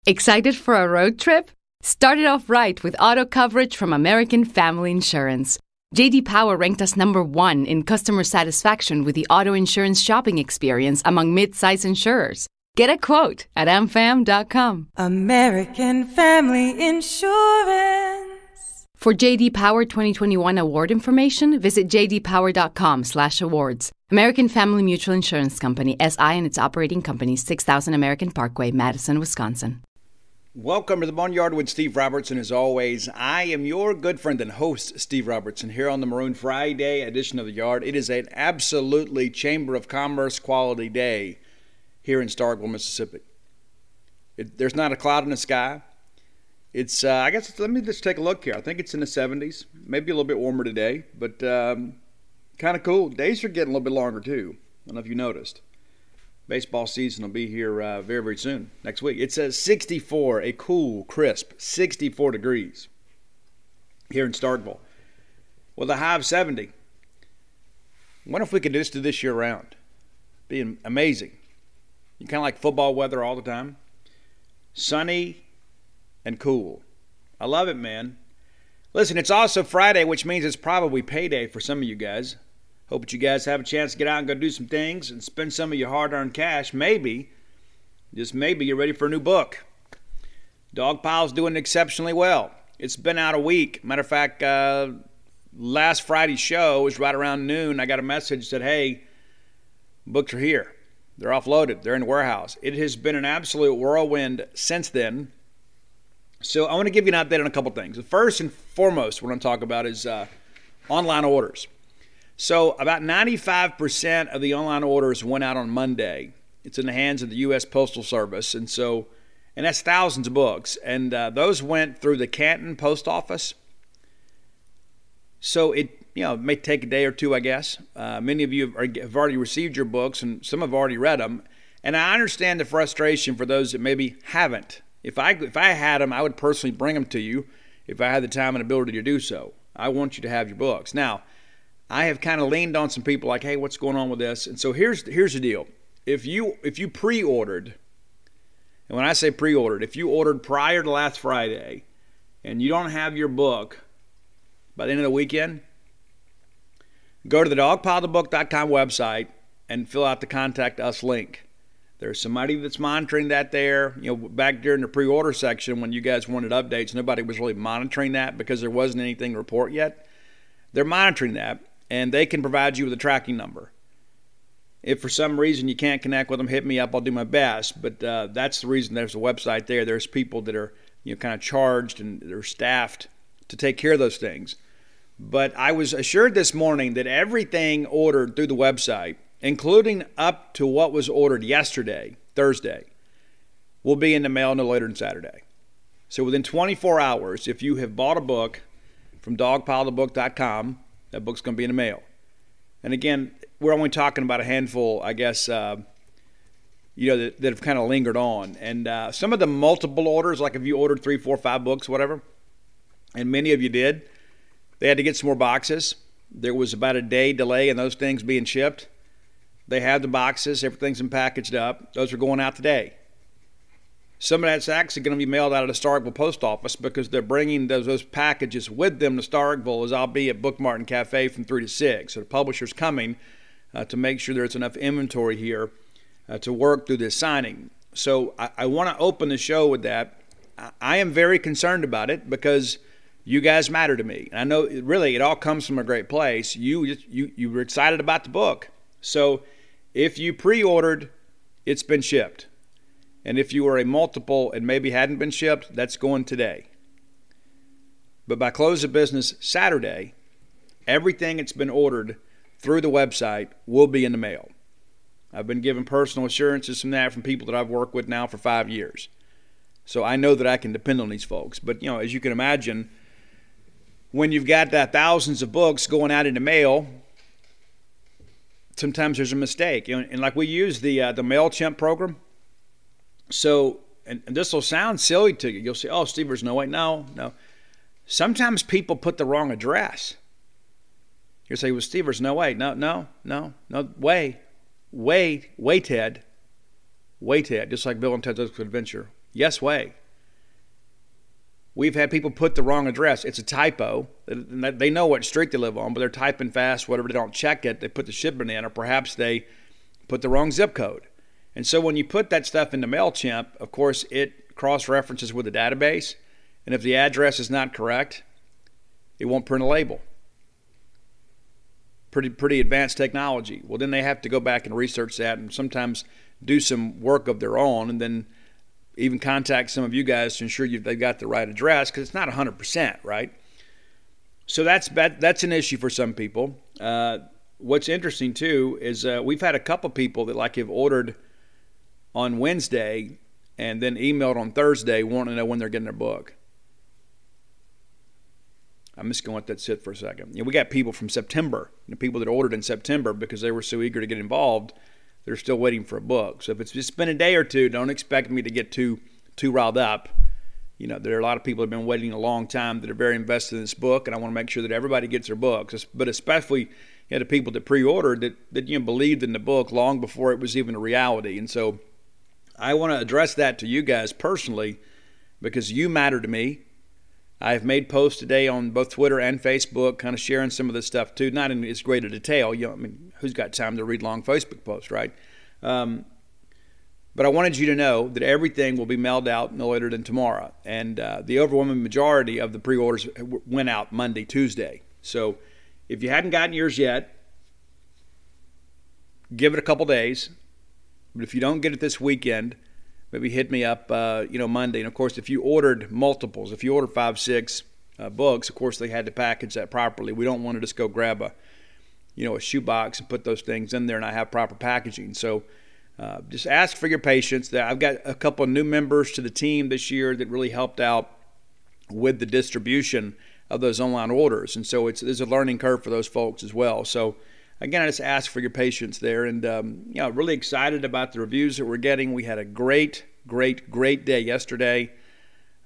Excited for a road trip? Start it off right with auto coverage from American Family Insurance. J.D. Power ranked us number 1 in customer satisfaction with the auto insurance shopping experience among mid-size insurers. Get a quote at amfam.com. American Family Insurance. For J.D. Power 2021 award information, visit jdpower.com/awards. American Family Mutual Insurance Company, SI and its operating companies, 6000 American Parkway, Madison, Wisconsin. Welcome to the Boneyard with Steve Robertson. As always, I am your good friend and host, Steve Robertson, here on the Maroon Friday edition of The Yard. It is an absolutely Chamber of Commerce quality day here in Starkville, Mississippi. There's not a cloud in the sky. It's, I guess, let me just take a look here. I think it's in the 70s, maybe a little bit warmer today, but kind of cool. Days are getting a little bit longer, too. I don't know if you noticed. Baseball season will be here very, very soon, next week. It says 64, a cool, crisp 64 degrees here in Starkville with a high of 70. I wonder if we could just do this year round. Be amazing. You kind of like football weather all the time. Sunny and cool. I love it, man. Listen, it's also Friday, which means it's probably payday for some of you guys. Hope that you guys have a chance to get out and go do some things and spend some of your hard-earned cash. Maybe, just maybe, you're ready for a new book. Dogpile's doing exceptionally well. It's been out a week. Matter of fact, last Friday's show was right around noon. I got a message that said, hey, books are here. They're offloaded. They're in the warehouse. It has been an absolute whirlwind since then. So I want to give you an update on a couple things. The first and foremost, what I'm talking about is online orders. So about 95% of the online orders went out on Monday. It's in the hands of the U.S. Postal Service, and that's thousands of books. And those went through the Canton Post Office. So it may take a day or two, I guess. Many of you have already received your books, and some have already read them. And I understand the frustration for those that maybe haven't. If I had them, I would personally bring them to you if I had the time and ability to do so. I want you to have your books. Now, I have kind of leaned on some people like, hey, what's going on with this? And so here's the deal. If you pre-ordered, and when I say pre-ordered, if you ordered prior to last Friday and you don't have your book by the end of the weekend, go to the dogpilethebook.com website and fill out the Contact Us link. There's somebody that's monitoring that there. Back during the pre-order section when you guys wanted updates, nobody was really monitoring that because there wasn't anything to report yet. They're monitoring that, and they can provide you with a tracking number. If for some reason you can't connect with them, hit me up. I'll do my best. But that's the reason there's a website there. There's people that are kind of charged and they're staffed to take care of those things. But I was assured this morning that everything ordered through the website, including up to what was ordered yesterday, Thursday, will be in the mail no later than Saturday. So within 24 hours, if you have bought a book from dogpilethebook.com, that book's going to be in the mail. And again, we're only talking about a handful, I guess, that have kind of lingered on. And some of the multiple orders, like if you ordered 3, 4, 5 books, whatever, and many of you did, they had to get some more boxes. There was about a day delay in those things being shipped. They have the boxes. Everything's been packaged up. Those are going out today. Some of that's actually going to be mailed out of the Starkville Post Office because they're bringing those packages with them to Starkville, as I'll be at Book Martin Cafe from 3 to 6. So the publisher's coming to make sure there's enough inventory here to work through this signing. So I want to open the show with that. I am very concerned about it because you guys matter to me. And I know really it all comes from a great place. You were excited about the book. So if you pre-ordered, it's been shipped. And if you were a multiple and maybe hadn't been shipped, that's going today. But by close of business Saturday, everything that's been ordered through the website will be in the mail. I've been given personal assurances from that from people that I've worked with now for 5 years. So I know that I can depend on these folks. But, as you can imagine, when you've got thousands of books going out in the mail, sometimes there's a mistake. And like we use the MailChimp program. So, and this will sound silly to you. You'll say, oh, Steve, there's no way. No. Sometimes people put the wrong address. You'll say, well, Steve, there's no way. No, way, Ted. Just like Bill and Ted's Excellent Adventure. Yes way. We've had people put the wrong address. It's a typo. They know what street they live on, but they're typing fast, whatever. They don't check it. They put the shipment in, or perhaps they put the wrong zip code. And so when you put that stuff into MailChimp, of course, it cross-references with the database. And if the address is not correct, it won't print a label. Pretty advanced technology. Well, then they have to go back and research that and sometimes do some work of their own, and then even contact some of you guys to ensure they've got the right address, because it's not 100%, right? So that's an issue for some people. What's interesting, too, is we've had a couple people that have ordered on Wednesday and then emailed on Thursday wanting to know when they're getting their book. I'm just going to let that sit for a second. We got people from September, people that ordered in September because they were so eager to get involved. They're still waiting for a book. So if it's just been a day or two, don't expect me to get too riled up. There are a lot of people that have been waiting a long time that are very invested in this book, and I want to make sure that everybody gets their books. But especially the people that pre-ordered that believed in the book long before it was even a reality. And so I want to address that to you guys personally because you matter to me. I've made posts today on both Twitter and Facebook, kind of sharing some of this stuff too, not in as great a detail. Who's got time to read long Facebook posts, right? But I wanted you to know that everything will be mailed out no later than tomorrow. And the overwhelming majority of the pre-orders went out Monday, Tuesday. So if you hadn't gotten yours yet, give it a couple days. But if you don't get it this weekend, maybe hit me up, Monday. And, of course, if you ordered multiples, if you ordered 5, 6 books, of course, they had to package that properly. We don't want to just go grab a shoebox and put those things in there and not have proper packaging. So just ask for your patience. I've got a couple of new members to the team this year that really helped out with the distribution of those online orders. And so there's a learning curve for those folks as well. So, again, I just ask for your patience there, and really excited about the reviews that we're getting. We had a great day yesterday.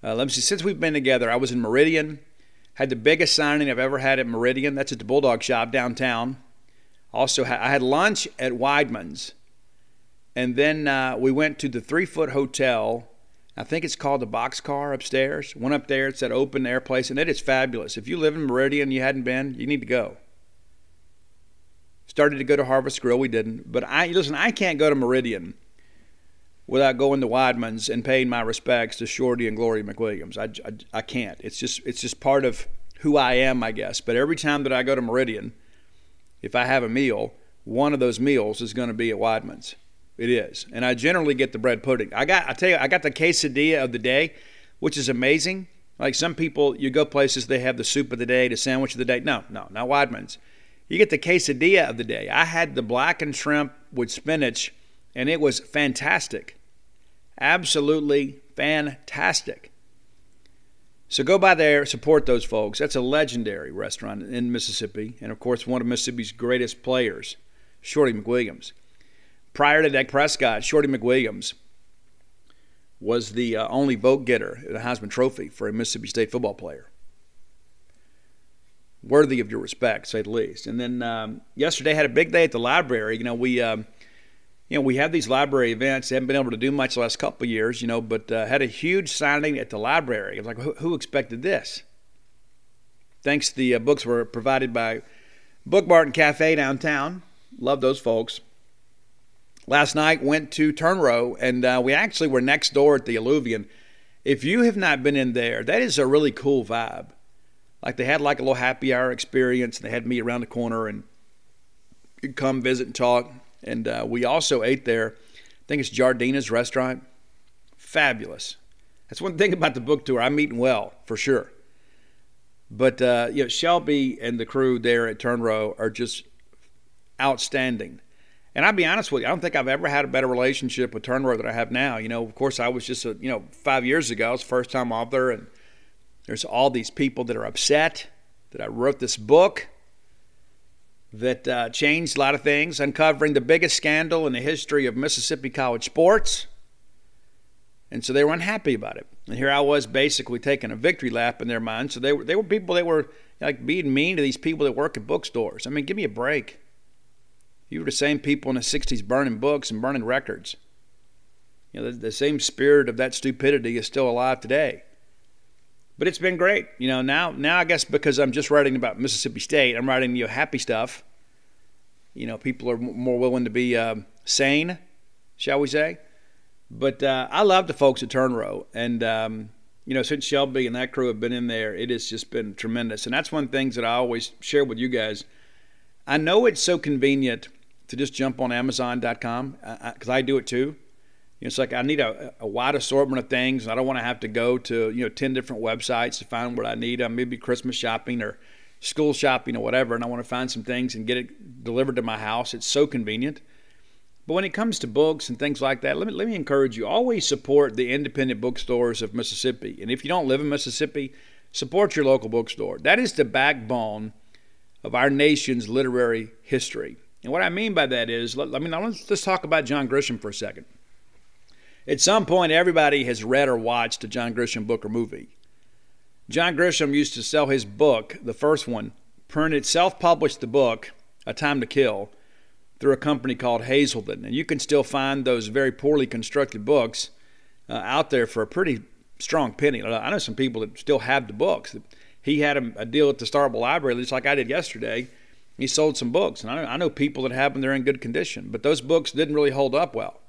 Let me see. Since we've been together, I was in Meridian, had the biggest signing I've ever had at Meridian. That's at the Bulldog Shop downtown. Also, I had lunch at Weidman's, and then we went to the 3-Foot Hotel. I think it's called the Boxcar upstairs. Went up there. It's that open-air place, and it is fabulous. If you live in Meridian and you hadn't been, you need to go. Started to go to Harvest Grill. We didn't. But I can't go to Meridian without going to Weidman's and paying my respects to Shorty and Gloria McWilliams. I can't. It's just part of who I am, I guess. But every time that I go to Meridian, if I have a meal, one of those meals is going to be at Weidman's. It is. And I generally get the bread pudding. I got the quesadilla of the day, which is amazing. Like some people, you go places, they have the soup of the day, the sandwich of the day. No, not Weidman's. You get the quesadilla of the day. I had the blackened shrimp with spinach, and it was fantastic. Absolutely fantastic. So go by there, support those folks. That's a legendary restaurant in Mississippi, and of course one of Mississippi's greatest players, Shorty McWilliams. Prior to Dak Prescott, Shorty McWilliams was the only vote getter at the Heisman Trophy for a Mississippi State football player. Worthy of your respect, to say the least. And then yesterday had a big day at the library. We have these library events. They haven't been able to do much the last couple of years, but had a huge signing at the library. I was like, who expected this? Thanks, the books were provided by Book Mart and Cafe downtown. Love those folks. Last night went to Turn Row, and we actually were next door at the Alluvian. If you have not been in there, that is a really cool vibe. Like they had like a little happy hour experience. And they had me around the corner, and you'd come visit and talk. And we also ate there. I think it's Jardina's restaurant. Fabulous. That's one thing about the book tour. I'm eating well, for sure. But Shelby and the crew there at Turn Row are just outstanding. And I'll be honest with you, I don't think I've ever had a better relationship with Turn Row than I have now. Of course, I was just, 5 years ago, I was first-time author, and there's all these people that are upset that I wrote this book that changed a lot of things, uncovering the biggest scandal in the history of Mississippi college sports. And so they were unhappy about it. And here I was basically taking a victory lap in their minds. So they were people that were like being mean to these people that work at bookstores. I mean, give me a break. You were the same people in the 60s burning books and burning records. The same spirit of that stupidity is still alive today. But it's been great. Now I guess because I'm just writing about Mississippi State, I'm writing happy stuff. People are more willing to be sane, shall we say. But I love the folks at Turnrow. And, since Shelby and that crew have been in there, it has just been tremendous. And that's one of the things that I always share with you guys. I know it's so convenient to just jump on Amazon.com because I do it too. It's like I need a wide assortment of things. And I don't want to have to go to 10 different websites to find what I need. Maybe Christmas shopping or school shopping or whatever, and I want to find some things and get it delivered to my house. It's so convenient. But when it comes to books and things like that, let me encourage you, always support the independent bookstores of Mississippi. And if you don't live in Mississippi, support your local bookstore. That is the backbone of our nation's literary history. And what I mean by that is, let's talk about John Grisham for a second. At some point, everybody has read or watched a John Grisham book or movie. John Grisham used to sell his book, the first one, self-published the book, A Time to Kill, through a company called Hazelden. And you can still find those very poorly constructed books out there for a pretty strong penny. I know some people that still have the books. He had a deal at the Starkville Library, just like I did yesterday. He sold some books. And I know people that have them, they're in good condition. But those books didn't really hold up well.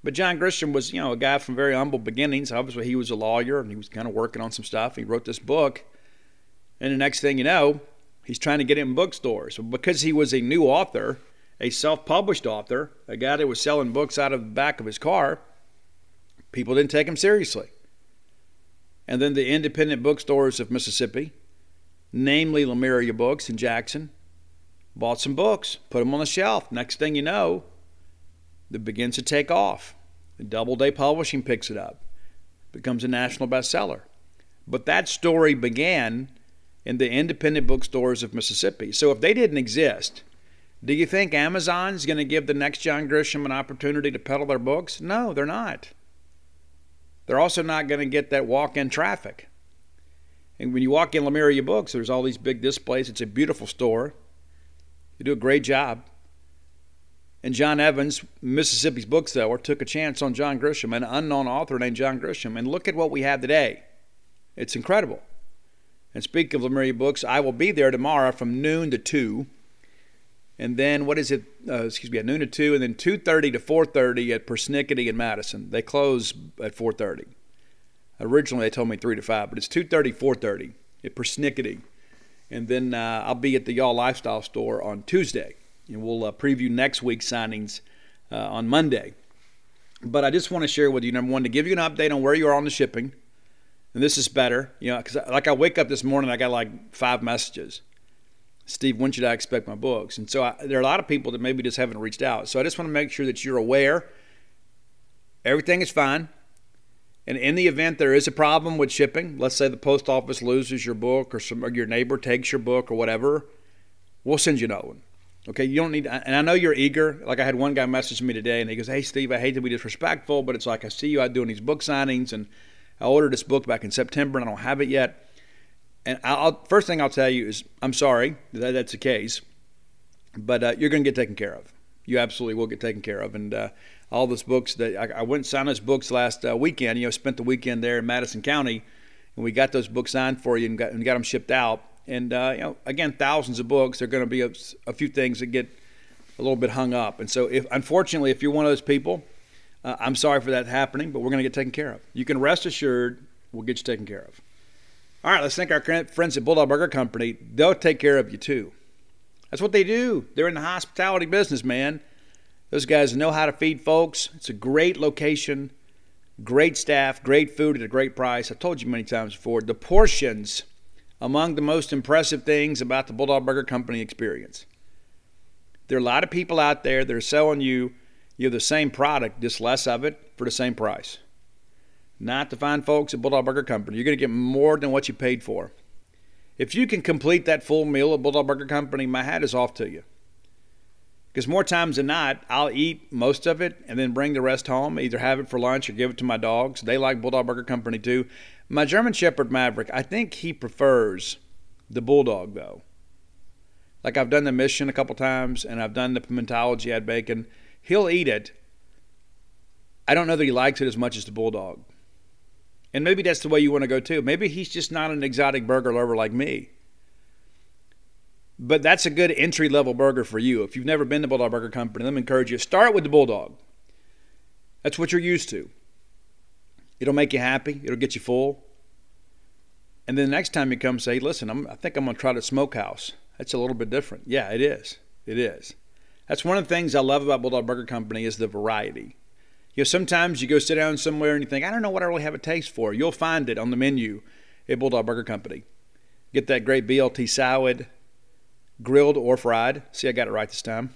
But John Grisham was, a guy from very humble beginnings. Obviously, he was a lawyer, and he was kind of working on some stuff. He wrote this book. And the next thing you know, he's trying to get it in bookstores. So because he was a new author, a self-published author, a guy that was selling books out of the back of his car, people didn't take him seriously. And then the independent bookstores of Mississippi, namely Lemuria Books in Jackson, bought some books, put them on the shelf. Next thing you know, it begins to take off. Doubleday Publishing picks it up, becomes a national bestseller. But that story began in the independent bookstores of Mississippi. So if they didn't exist, do you think Amazon's going to give the next John Grisham an opportunity to peddle their books? No, they're not. They're also not going to get that walk-in traffic. And when you walk in Lemuria Books, there's all these big displays. It's a beautiful store. You do a great job. And John Evans, Mississippi's bookseller, took a chance on John Grisham, an unknown author named John Grisham. And look at what we have today. It's incredible. And speaking of Lemuria Books, I will be there tomorrow from noon to 2. And then, at noon to 2, and then 2:30 to 4:30 at Persnickety in Madison. They close at 4:30. Originally, they told me 3 to 5, but it's 2:30, 4:30 at Persnickety. And then I'll be at the Y'all Lifestyle store on Tuesday. And we'll preview next week's signings on Monday. But I just want to share with you, number one, to give you an update on where you are on the shipping. And this is better, because I wake up this morning, I got like 5 messages. Steve, when should I expect my books? And so there are a lot of people that maybe just haven't reached out. So I just want to make sure that you're aware everything is fine. And in the event there is a problem with shipping, let's say the post office loses your book or your neighbor takes your book or whatever, we'll send you another one. Okay, you don't need, and I know you're eager. Like I had one guy message me today and he goes, hey, Steve, I hate to be disrespectful, but it's like I see you out doing these book signings and I ordered this book back in September and I don't have it yet. And first thing I'll tell you is I'm sorry that that's the case, but you're going to get taken care of. You absolutely will get taken care of. And all those books that I went and signed those books last weekend, spent the weekend there in Madison County, and we got those books signed for you and got them shipped out. And, again, thousands of books. There are going to be a few things that get a little bit hung up. And so, unfortunately, if you're one of those people, I'm sorry for that happening, but we're going to get taken care of. You can rest assured we'll get you taken care of. All right, let's thank our friends at Bulldog Burger Company. They'll take care of you, too. That's what they do. They're in the hospitality business, man. Those guys know how to feed folks. It's a great location, great staff, great food at a great price. I've told you many times before, the portions among the most impressive things about the Bulldog Burger Company experience. There are a lot of people out there that are selling you the same product, just less of it for the same price. Not the fine folks at Bulldog Burger Company. You're going to get more than what you paid for. If you can complete that full meal at Bulldog Burger Company, my hat is off to you. Because more times than not, I'll eat most of it and then bring the rest home, either have it for lunch or give it to my dogs. They like Bulldog Burger Company too. My German Shepherd Maverick, I think he prefers the Bulldog though. Like I've done the Mission a couple times and I've done the Pimentology ad bacon. He'll eat it, I don't know that he likes it as much as the Bulldog. And maybe that's the way you want to go too. Maybe he's just not an exotic burger lover like me. But that's a good entry-level burger for you. If you've never been to Bulldog Burger Company, let me encourage you. Start with the Bulldog. That's what you're used to. It'll make you happy. It'll get you full. And then the next time you come, say, listen, I think I'm going to try the Smokehouse. That's a little bit different. Yeah, it is. It is. That's one of the things I love about Bulldog Burger Company is the variety. You know, sometimes you go sit down somewhere and you think, I don't know what I really have a taste for. You'll find it on the menu at Bulldog Burger Company. Get that great BLT salad, grilled or fried. See, I got it right this time.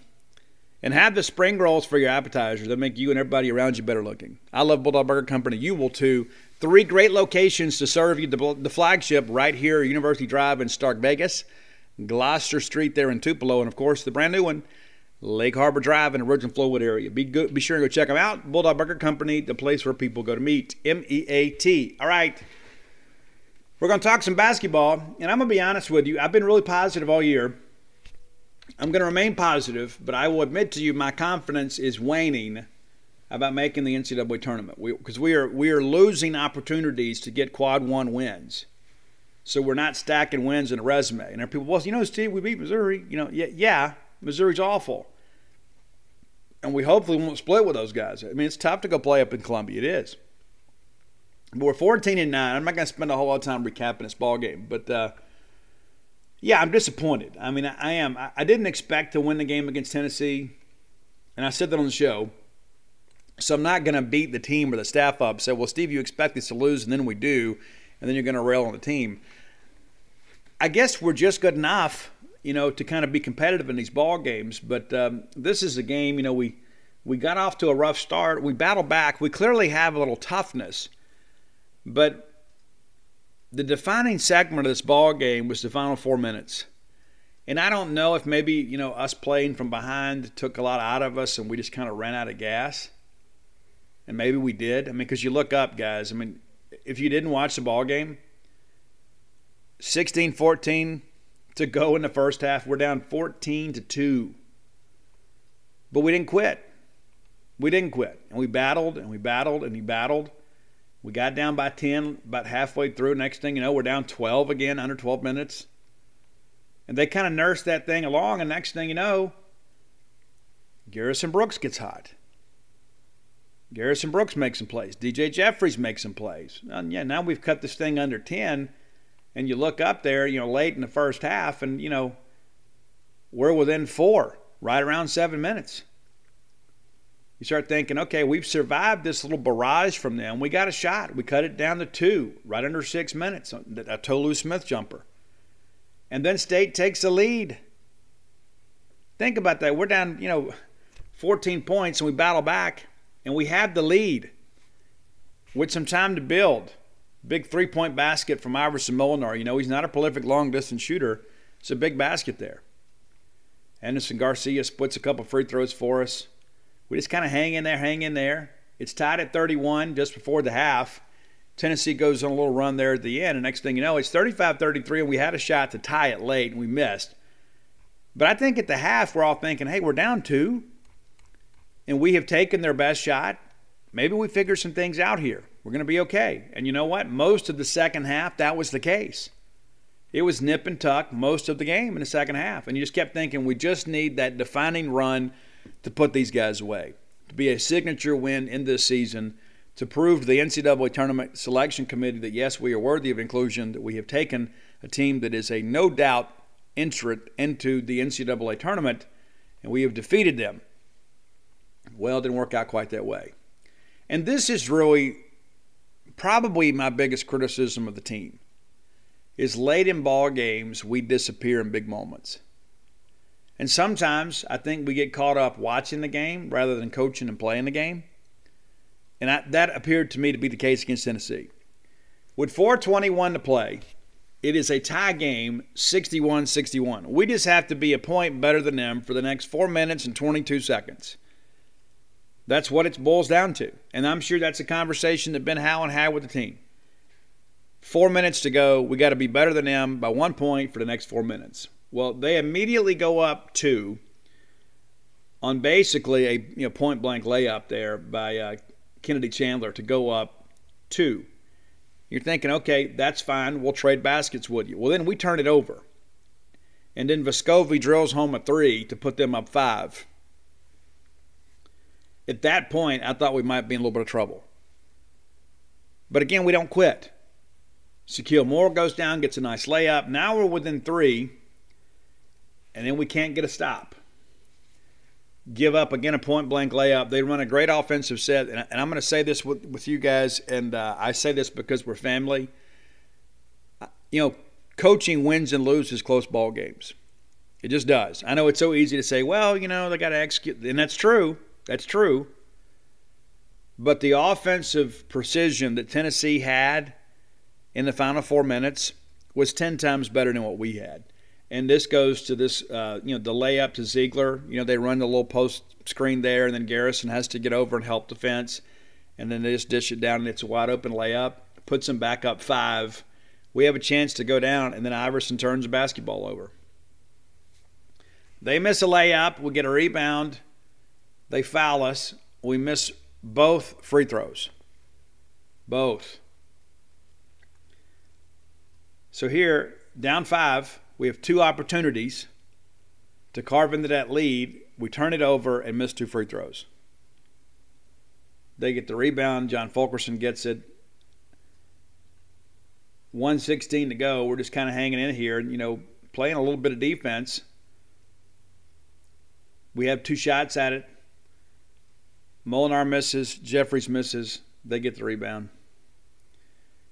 And have the spring rolls for your appetizers. They'll make you and everybody around you better looking. I love Bulldog Burger Company. You will too. 3 great locations to serve you. The flagship right here, University Drive in Stark Vegas. Gloucester Street there in Tupelo. And, of course, the brand new one, Lake Harbor Drive in the Ridgeland Flowood area. Be sure to go check them out. Bulldog Burger Company, the place where people go to meet. MEAT. All right. We're going to talk some basketball. And I'm going to be honest with you. I've been really positive all year. I'm going to remain positive, but I will admit to you my confidence is waning about making the NCAA tournament because we are losing opportunities to get quad 1 wins. So we're not stacking wins in a resume. And there are people, well, you know, Steve, we beat Missouri. You know, yeah, Missouri's awful. And we hopefully won't split with those guys. I mean, it's tough to go play up in Columbia. It is. But we're 14-9. I'm not going to spend a whole lot of time recapping this ball game, but yeah, I'm disappointed. I mean, I am. I didn't expect to win the game against Tennessee, and I said that on the show. So I'm not going to beat the team or the staff up. Say, well, Steve, you expect us to lose, and then we do, and then you're going to rail on the team. I guess we're just good enough, you know, to kind of be competitive in these ball games. But this is a game, you know, we got off to a rough start. We battled back. We clearly have a little toughness, but the defining segment of this ball game was the final 4 minutes. And I don't know if maybe, you know, us playing from behind took a lot out of us and we just kind of ran out of gas. And maybe we did. I mean, because you look up, guys. I mean, if you didn't watch the ball game, 16-14 to go in the first half. We're down 14-2. But we didn't quit. We didn't quit. And we battled and we battled and we battled. We got down by 10 about halfway through. Next thing you know, we're down 12 again, under 12 minutes. And they kind of nursed that thing along, and next thing you know, Garrison Brooks gets hot. Garrison Brooks makes some plays. DJ Jeffries makes some plays. And yeah, now we've cut this thing under 10, and you look up there, you know, late in the first half, and, you know, we're within 4, right around 7 minutes. You start thinking, okay, we've survived this little barrage from them. We got a shot. We cut it down to 2, right under 6 minutes, a Tolu Smith jumper. And then State takes the lead. Think about that. We're down, you know, 14 points, and we battle back, and we have the lead with some time to build. Big 3-point basket from Iverson Molinar. You know, he's not a prolific long-distance shooter. It's a big basket there. Anderson Garcia splits a couple free throws for us. We just kind of hang in there. It's tied at 31 just before the half. Tennessee goes on a little run there at the end, and next thing you know, it's 35-33, and we had a shot to tie it late, and we missed. But I think at the half, we're all thinking, hey, we're down 2, and we have taken their best shot. Maybe we figure some things out here. We're going to be okay. And you know what? Most of the second half, that was the case. It was nip and tuck most of the game in the second half, and you just kept thinking, we just need that defining run to put these guys away, to be a signature win in this season, to prove to the NCAA Tournament Selection Committee that, yes, we are worthy of inclusion, that we have taken a team that is a no-doubt entrant into the NCAA Tournament, and we have defeated them. Well, it didn't work out quite that way. And this is really probably my biggest criticism of the team, is late in ball games, we disappear in big moments. And sometimes I think we get caught up watching the game rather than coaching and playing the game. And that appeared to me to be the case against Tennessee. With 4:21 to play, it is a tie game, 61-61. We just have to be a point better than them for the next 4 minutes and 22 seconds. That's what it boils down to. And I'm sure that's a conversation that Ben Howland had with the team. 4 minutes to go. We got to be better than them by 1 point for the next 4 minutes. Well, they immediately go up 2 on basically a point-blank layup there by Kennedy Chandler to go up 2. You're thinking, okay, that's fine. We'll trade baskets with you. Well, then we turn it over. And then Vescovi drills home a 3 to put them up 5. At that point, I thought we might be in a little bit of trouble. But again, we don't quit. Shaquille Moore goes down, gets a nice layup. Now we're within 3, and then we can't get a stop. Give up, again, a point-blank layup. They run a great offensive set, and I'm going to say this with you guys, and I say this because we're family. Coaching wins and loses close ball games. It just does. I know it's so easy to say, well, they got to execute, and that's true. That's true. But the offensive precision that Tennessee had in the final 4 minutes was 10 times better than what we had. And this goes to this, the layup to Ziegler. They run the little post screen there, and then Garrison has to get over and help defense. And then they just dish it down, and it's a wide open layup. Puts them back up 5. We have a chance to go down, and then Iverson turns the basketball over. They miss a layup. We get a rebound. They foul us. We miss both free throws. Both. So here, down 5, we have 2 opportunities to carve into that lead. We turn it over and miss 2 free throws. They get the rebound. John Fulkerson gets it. 1:16 to go. We're just kind of hanging in here and, playing a little bit of defense. We have 2 shots at it. Molinar misses. Jeffries misses. They get the rebound.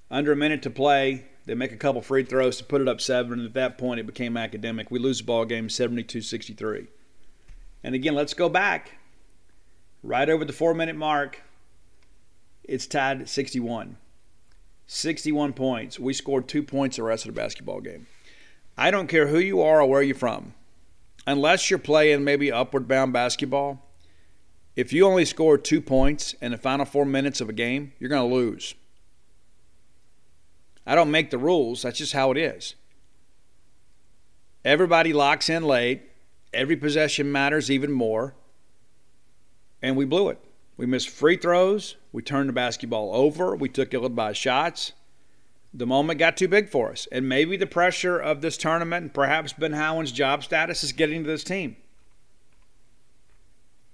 Under a minute to play. They make a couple free throws to put it up 7, and at that point it became academic. We lose the ball game 72-63. And again, let's go back. Right over the 4-minute mark, it's tied at 61. 61 points. We scored 2 points the rest of the basketball game. I don't care who you are or where you're from. Unless you're playing maybe upward bound basketball, if you only score 2 points in the final 4 minutes of a game, you're going to lose. I don't make the rules. That's just how it is. Everybody locks in late. Every possession matters even more. And we blew it. We missed free throws. We turned the basketball over. We took ill-advised shots. The moment got too big for us. And maybe the pressure of this tournament and perhaps Ben Howland's job status is getting to this team.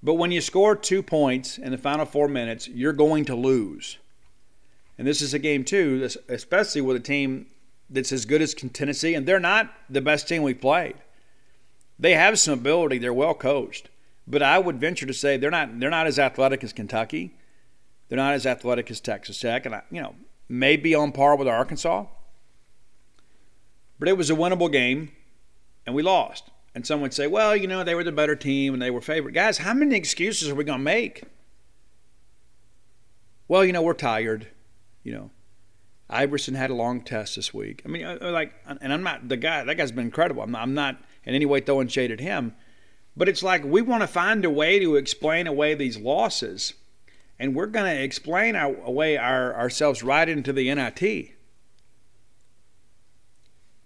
But when you score 2 points in the final 4 minutes, you're going to lose. And this is a game, too, especially with a team that's as good as Tennessee. And they're not the best team we've played. They have some ability. They're well coached. But I would venture to say they're not as athletic as Kentucky. They're not as athletic as Texas Tech. And, maybe on par with Arkansas. But it was a winnable game, and we lost. And some would say, well, they were the better team and they were favored. Guys, how many excuses are we going to make? Well, we're tired. Iverson had a long test this week. I mean, and I'm not the guy. That guy's been incredible. I'm not in any way throwing shade at him. But it's like we want to find a way to explain away these losses. And we're going to explain ourselves right into the NIT.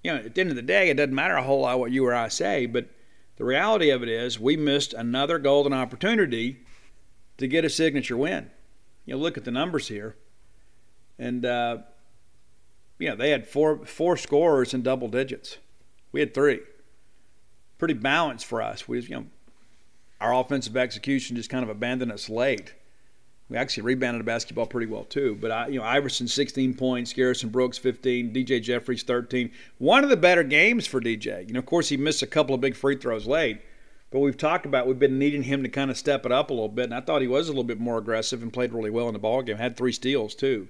At the end of the day, it doesn't matter a whole lot what you or I say, but the reality of it is we missed another golden opportunity to get a signature win. Look at the numbers here. And, they had four scorers in double digits. We had 3. Pretty balanced for us. Our offensive execution just kind of abandoned us late. We actually rebounded the basketball pretty well too. But Iverson 16 points, Garrison Brooks 15, DJ Jeffries 13. One of the better games for DJ. Of course he missed a couple of big free throws late, but we've been needing him to kind of step it up a little bit, and I thought he was a little bit more aggressive and played really well in the ball game. Had 3 steals too.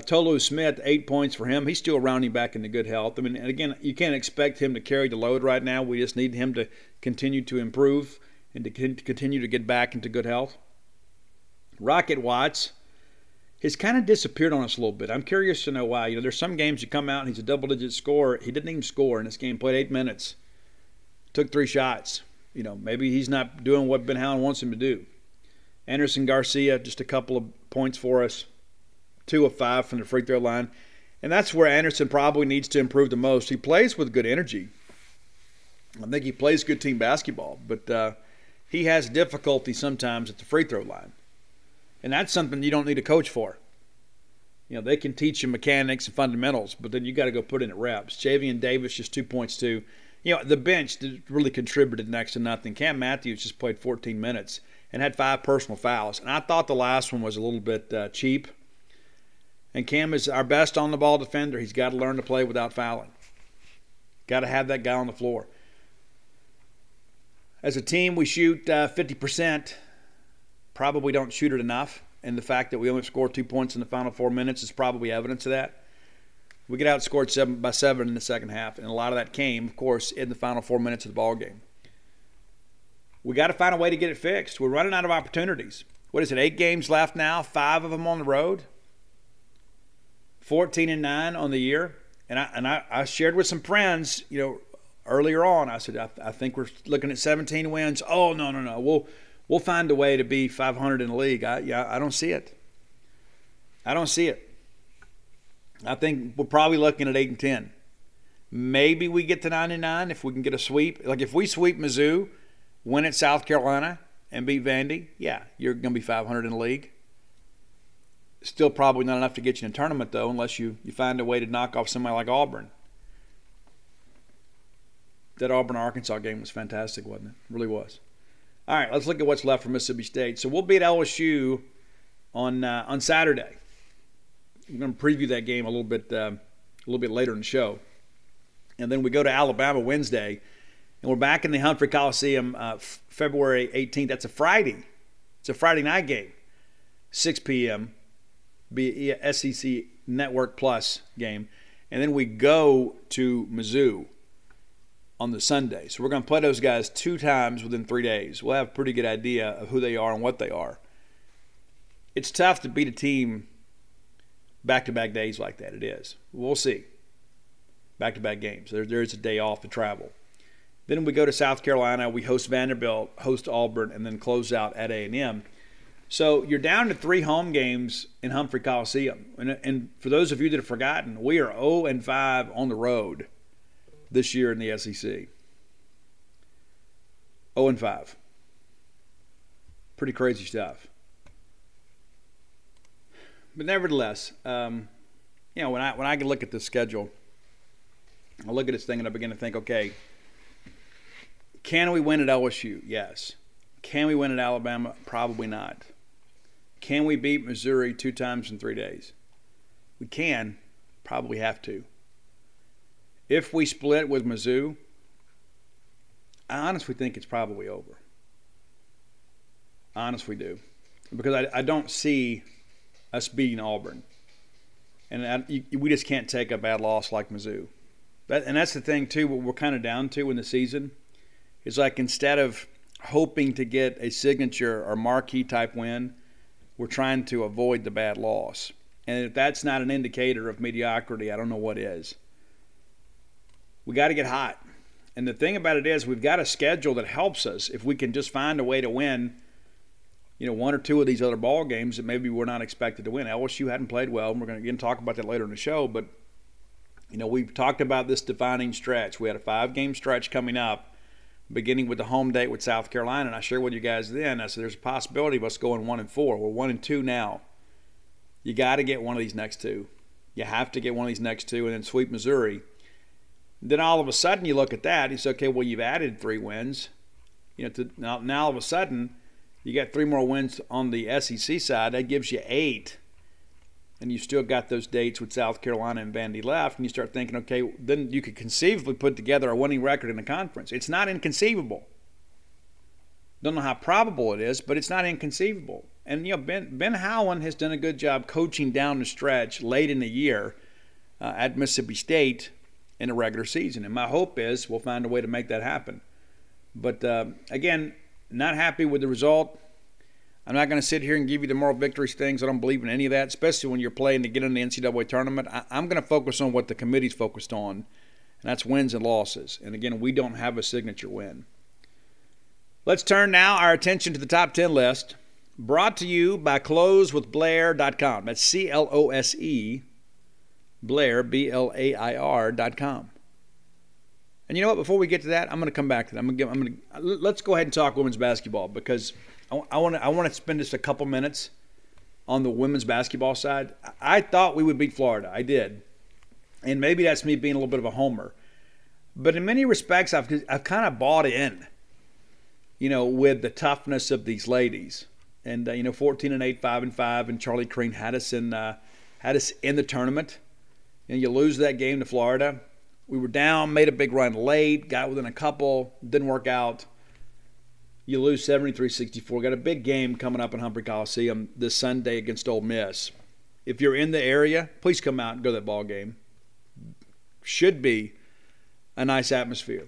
Tolu Smith 8 points for him. He's still rounding back into good health. I mean, and again, you can't expect him to carry the load right now. We just need him to continue to improve and to continue to get back into good health. Rocket Watts has kind of disappeared on us a little bit. I'm curious to know why. There's some games you come out and he's a double-digit scorer. He didn't even score in this game. Played 8 minutes. Took 3 shots. Maybe he's not doing what Ben Howland wants him to do. Anderson Garcia, just a couple of points for us. 2 of 5 from the free throw line. And that's where Anderson probably needs to improve the most. He plays with good energy. I think he plays good team basketball. But he has difficulty sometimes at the free throw line. And that's something you don't need a coach for. They can teach you mechanics and fundamentals, but then you got to go put in at reps. Javian Davis just 2 points too. The bench really contributed next to nothing. Cam Matthews just played 14 minutes and had 5 personal fouls. And I thought the last one was a little bit cheap. And Cam is our best on-the-ball defender. He's got to learn to play without fouling. Got to have that guy on the floor. As a team, we shoot 50%. Probably don't shoot it enough. And the fact that we only scored 2 points in the final 4 minutes is probably evidence of that. We get outscored 7 in the second half, and a lot of that came, of course, in the final 4 minutes of the ball game. We got to find a way to get it fixed. We're running out of opportunities. What is it, 8 games left now, 5 of them on the road, 14-9 on the year. And I shared with some friends, earlier on. I said, I think we're looking at 17 wins. Oh, no. We'll find a way to be 500 in the league. I don't see it. I don't see it. I think we're probably looking at 8-10. Maybe we get to 9-9 if we can get a sweep. Like if we sweep Mizzou, win at South Carolina, and beat Vandy, yeah, you're going to be 500 in the league. Still probably not enough to get you in a tournament, though, unless you find a way to knock off somebody like Auburn. That Auburn-Arkansas game was fantastic, wasn't it? It really was. All right, let's look at what's left for Mississippi State. So we'll beat LSU on Saturday. We're going to preview that game a little bit later in the show, and then we go to Alabama Wednesday, and we're back in the Humphrey Coliseum February 18th. That's a Friday. It's a Friday night game, 6 p.m. Be SEC Network Plus game, and then we go to Mizzou on the Sunday. So we're going to play those guys 2 times within 3 days. We'll have a pretty good idea of who they are and what they are. It's tough to beat a team back-to-back days like that. It is. We'll see. Back-to-back games. There is a day off to travel. Then we go to South Carolina. We host Vanderbilt, host Auburn, and then close out at A&M. So you're down to 3 home games in Humphrey Coliseum. And for those of you that have forgotten, we are 0-5 on the road this year in the SEC. 0-5. Pretty crazy stuff. But nevertheless, when I look at the schedule, I look at this thing and I begin to think, okay, can we win at LSU? Yes. Can we win at Alabama? Probably not. Can we beat Missouri 2 times in 3 days? We can. Probably have to. If we split with Mizzou, I honestly think it's probably over. I honestly do. Because I don't see us beating Auburn. And we just can't take a bad loss like Mizzou. And that's the thing, too, what we're kind of down to in the season. Is like instead of hoping to get a signature or marquee type win, we're trying to avoid the bad loss. And if that's not an indicator of mediocrity, I don't know what is. We got to get hot. And the thing about it is we've got a schedule that helps us if we can just find a way to win, 1 or 2 of these other ball games that maybe we're not expected to win. LSU hadn't played well, and we're going to again talk about that later in the show. But, we've talked about this defining stretch. We had a 5-game stretch coming up, beginning with the home date with South Carolina. And I shared with you guys then, I said there's a possibility of us going 1-4. We're 1-2 now. You got to get one of these next 2. You have to get one of these next 2 and then sweep Missouri. Then all of a sudden you look at that and you say, okay, well, you've added 3 wins. Now all of a sudden you got 3 more wins on the SEC side. That gives you 8. And you still got those dates with South Carolina and Vandy left. And you start thinking, okay, then you could conceivably put together a winning record in the conference. It's not inconceivable. Don't know how probable it is, but it's not inconceivable. And, Ben Howland has done a good job coaching down the stretch late in the year at Mississippi State in the regular season. And my hope is we'll find a way to make that happen. But, again, not happy with the result. I'm not going to sit here and give you the moral victories things. I don't believe in any of that, especially when you're playing to get in the NCAA tournament. I'm going to focus on what the committee's focused on, and that's wins and losses. And, again, we don't have a signature win. Let's turn now our attention to the top 10 list, brought to you by closewithblair.com. That's C-L-O-S-E, Blair, B-L-A-I-R.com. And you know what? Before we get to that, I'm going to come back to that. Let's go ahead and talk women's basketball because I want to spend just a couple minutes on the women's basketball side. I thought we would beat Florida. I did. And maybe that's me being a little bit of a homer. But in many respects, I've kind of bought in, with the toughness of these ladies. And, 14-8, 5-5, and Charlie Crane had us in the tournament. And you lose that game to Florida. We were down, made a big run late, got within a couple, didn't work out. You lose 73-64. Got a big game coming up in Humphrey Coliseum this Sunday against Ole Miss. If you're in the area, please come out and go to that ball game. Should be a nice atmosphere.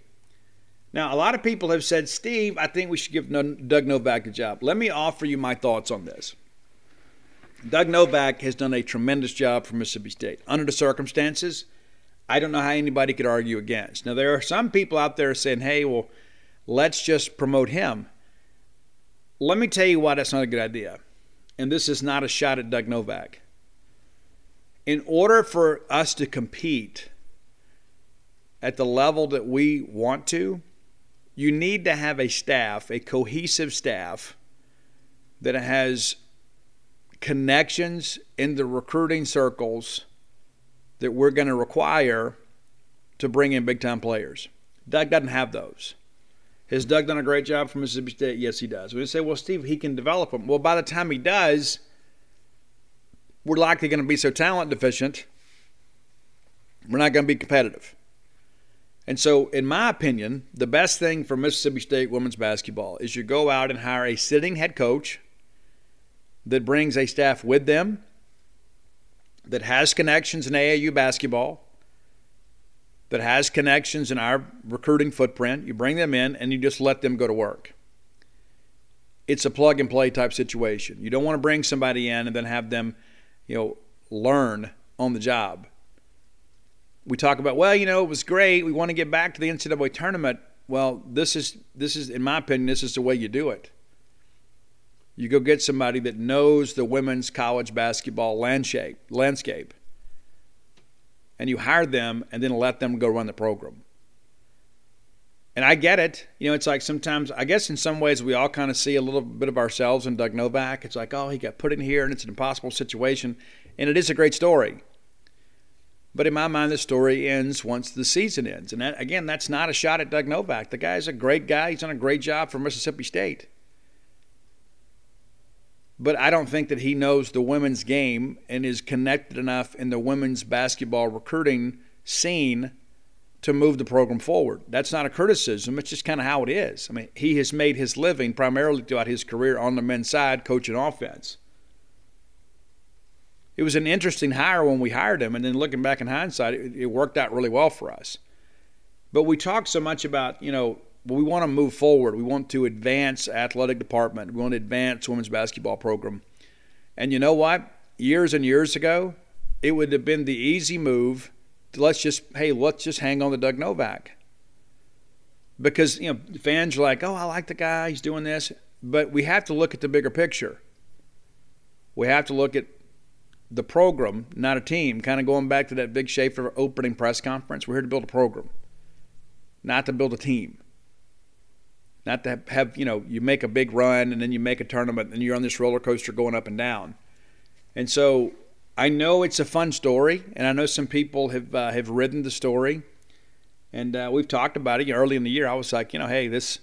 Now, a lot of people have said, Steve, I think we should give Doug Novak a job. Let me offer you my thoughts on this. Doug Novak has done a tremendous job for Mississippi State. Under the circumstances, I don't know how anybody could argue against. Now, there are some people out there saying, hey, well, let's just promote him. Let me tell you why that's not a good idea. And this is not a shot at Doug Novak. In order for us to compete at the level that we want to, you need to have a staff, a cohesive staff that has connections in the recruiting circles that we're going to require to bring in big-time players. Doug doesn't have those. Has Doug done a great job for Mississippi State? Yes, he does. We say, well, Steve, he can develop them. Well, by the time he does, we're likely going to be so talent deficient, we're not going to be competitive. And so, in my opinion, the best thing for Mississippi State women's basketball is you go out and hire a sitting head coach that brings a staff with them, that has connections in AAU basketball, that has connections in our recruiting footprint. You bring them in and you just let them go to work. It's a plug-and-play type situation. You don't want to bring somebody in and then have them, learn on the job. We talk about, it was great. We want to get back to the NCAA tournament. Well, this is, in my opinion, this is the way you do it. You go get somebody that knows the women's college basketball landscape, and you hire them and then let them go run the program. And I get it. It's like sometimes, I guess in some ways we all kind of see a little bit of ourselves in Doug Novak. It's like, oh, he got put in here and it's an impossible situation. And it is a great story. But in my mind, the story ends once the season ends. And that, again, that's not a shot at Doug Novak. The guy's a great guy. He's done a great job for Mississippi State. But I don't think that he knows the women's game and is connected enough in the women's basketball recruiting scene to move the program forward. That's not a criticism. It's just kind of how it is. I mean, he has made his living primarily throughout his career on the men's side coaching offense. It was an interesting hire when we hired him, and then looking back in hindsight, it worked out really well for us. But we talk so much about, we want to move forward. We want to advance athletic department. We want to advance women's basketball program. And you know what? Years and years ago, it would have been the easy move to let's just hang on to Doug Novak. Because, fans are like, oh, I like the guy. He's doing this. But we have to look at the bigger picture. We have to look at the program, not a team. Kind of going back to that Big Schaefer opening press conference. We're here to build a program, not to build a team. Not to have, you make a big run and then you make a tournament and you're on this roller coaster going up and down. And so I know it's a fun story, and I know some people have ridden the story. And we've talked about it. Early in the year, I was like, hey, he's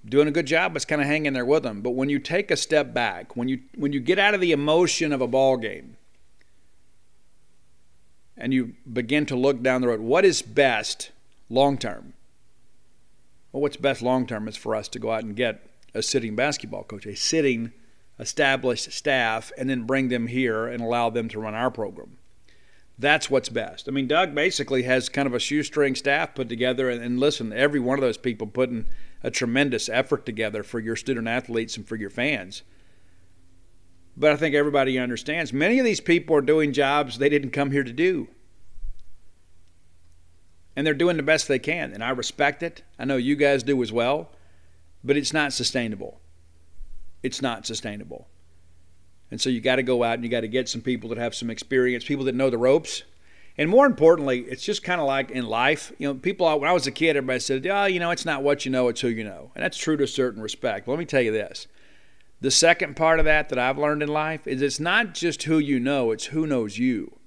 doing a good job. Let's kind of hang in there with him. But when you take a step back, when you get out of the emotion of a ball game and you begin to look down the road, what is best long term? Well, what's best long-term is for us to go out and get a sitting basketball coach, a sitting established staff, and then bring them here and allow them to run our program. That's what's best. I mean, Doug basically has kind of a shoestring staff put together, and listen, every one of those people putting a tremendous effort together for your student athletes and for your fans. But I think everybody understands many of these people are doing jobs they didn't come here to do. And they're doing the best they can, and I respect it. I know you guys do as well, but it's not sustainable. It's not sustainable. And so you got to go out and you got to get some people that have some experience, people that know the ropes. And more importantly, it's just kind of like in life. People, when I was a kid, everybody said, it's not what you know, it's who you know. And that's true to a certain respect. But let me tell you this. The second part of that I've learned in life is it's not just who you know, it's who knows you.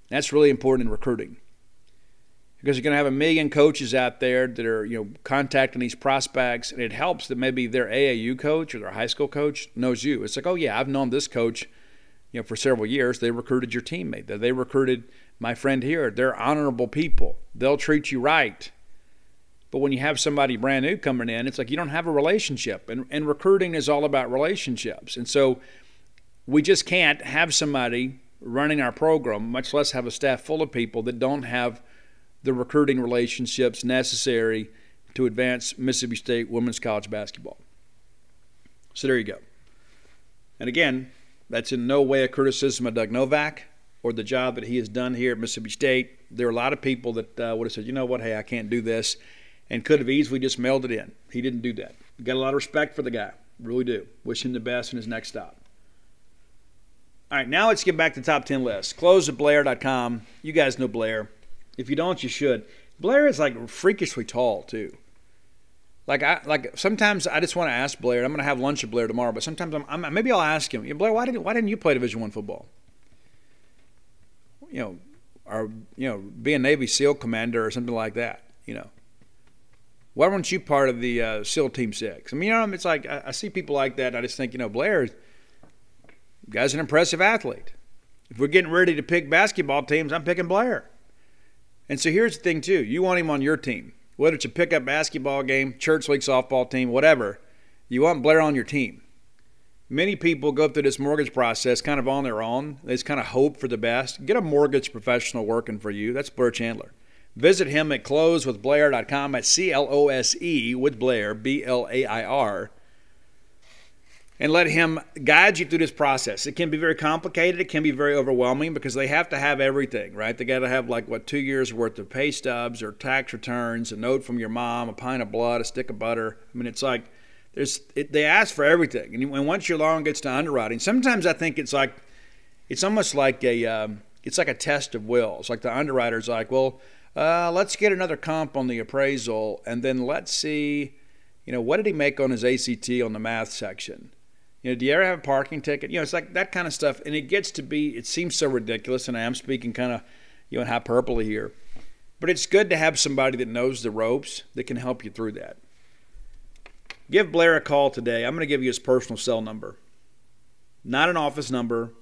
That's really important in recruiting. Because you're going to have a million coaches out there that are, contacting these prospects, and it helps that maybe their AAU coach or their high school coach knows you. It's like, oh yeah, I've known this coach, for several years. They recruited your teammate. They recruited my friend here. They're honorable people. They'll treat you right. But when you have somebody brand new coming in, it's like you don't have a relationship. And recruiting is all about relationships. And so we just can't have somebody running our program, much less have a staff full of people that don't have the recruiting relationships necessary to advance Mississippi State women's college basketball. So there you go. And again, that's in no way a criticism of Doug Novak or the job that he has done here at Mississippi State. There are a lot of people that would have said, you know what, hey, I can't do this, and could have easily just mailed it in. He didn't do that. Got a lot of respect for the guy. Really do. Wish him the best in his next stop. All right, now let's get back to the top 10 list. Close@Blair.com. You guys know Blair. If you don't, you should. Blair is like freakishly tall too. Like sometimes I just want to ask Blair. I'm going to have lunch with Blair tomorrow, but sometimes maybe I'll ask him, Blair, why didn't you play Division I football? Or be a Navy SEAL commander or something like that. Why weren't you part of the SEAL Team 6? I mean, it's like I see people like that. And I just think, Blair, guy's an impressive athlete. If we're getting ready to pick basketball teams, I'm picking Blair. And so here's the thing, too. You want him on your team. Whether it's a pickup basketball game, church league softball team, whatever, you want Blair on your team. Many people go through this mortgage process kind of on their own. They just kind of hope for the best. Get a mortgage professional working for you. That's Blair Chandler. Visit him at closewithblair.com at CLOSE with Blair, BLAIR. And let him guide you through this process. It can be very complicated. It can be very overwhelming because they have to have everything, right? They got to have 2 years worth of pay stubs or tax returns, a note from your mom, a pint of blood, a stick of butter. I mean, it's like they ask for everything. And once your loan gets to underwriting, sometimes I think it's almost like it's like a test of wills. Like the underwriter's like, well, let's get another comp on the appraisal, and then let's see, what did he make on his ACT on the math section? Do you ever have a parking ticket? It's like that kind of stuff. And it seems so ridiculous, and I am speaking kind of, in hyperbole here. But it's good to have somebody that knows the ropes that can help you through that. Give Blair a call today. I'm going to give you his personal cell number. Not an office number,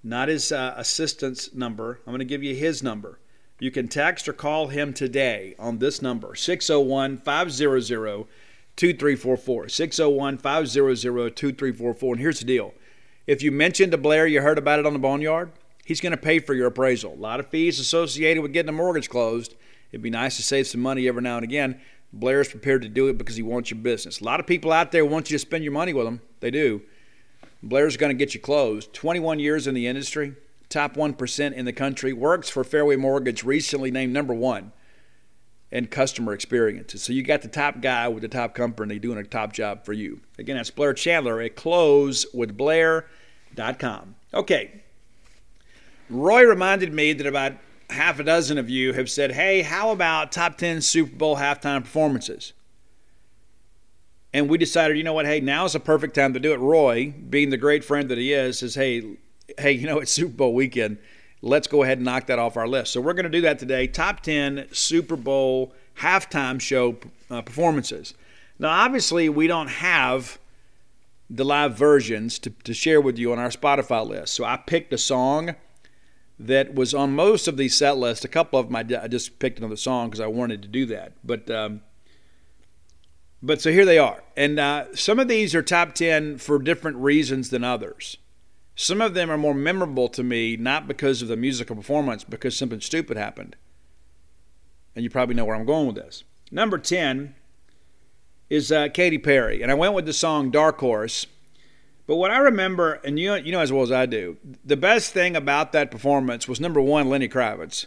not his assistant's number. I'm going to give you his number. You can text or call him today on this number, 601-500-2344, 601-500-2344. And here's the deal. If you mentioned to Blair you heard about it on the Boneyard, he's going to pay for your appraisal. A lot of fees associated with getting a mortgage closed. It'd be nice to save some money every now and again. Blair's prepared to do it because he wants your business. A lot of people out there want you to spend your money with them. They do. Blair's going to get you closed. 21 years in the industry, top 1% in the country, works for Fairway Mortgage, recently named number 1 in customer experiences. So you got the top guy with the top company doing a top job for you. Again, that's Blair Chandler at closewithblair.com. Okay. Roy reminded me that about half a dozen of you have said, hey, how about top 10 Super Bowl halftime performances? And we decided, hey, now's the perfect time to do it. Roy, being the great friend that he is, says, hey, it's Super Bowl weekend. Let's go ahead and knock that off our list. So we're going to do that today. Top 10 Super Bowl halftime show performances. Now, obviously, we don't have the live versions to share with you on our Spotify list. So I picked a song that was on most of these set lists. A couple of them I just picked another song because I wanted to do that. But so here they are. And some of these are top 10 for different reasons than others. Some of them are more memorable to me, not because of the musical performance, because something stupid happened. And you probably know where I'm going with this. Number 10 is Katy Perry. And I went with the song Dark Horse. But what I remember, and you know as well as I do, the best thing about that performance was, number 1, Lenny Kravitz.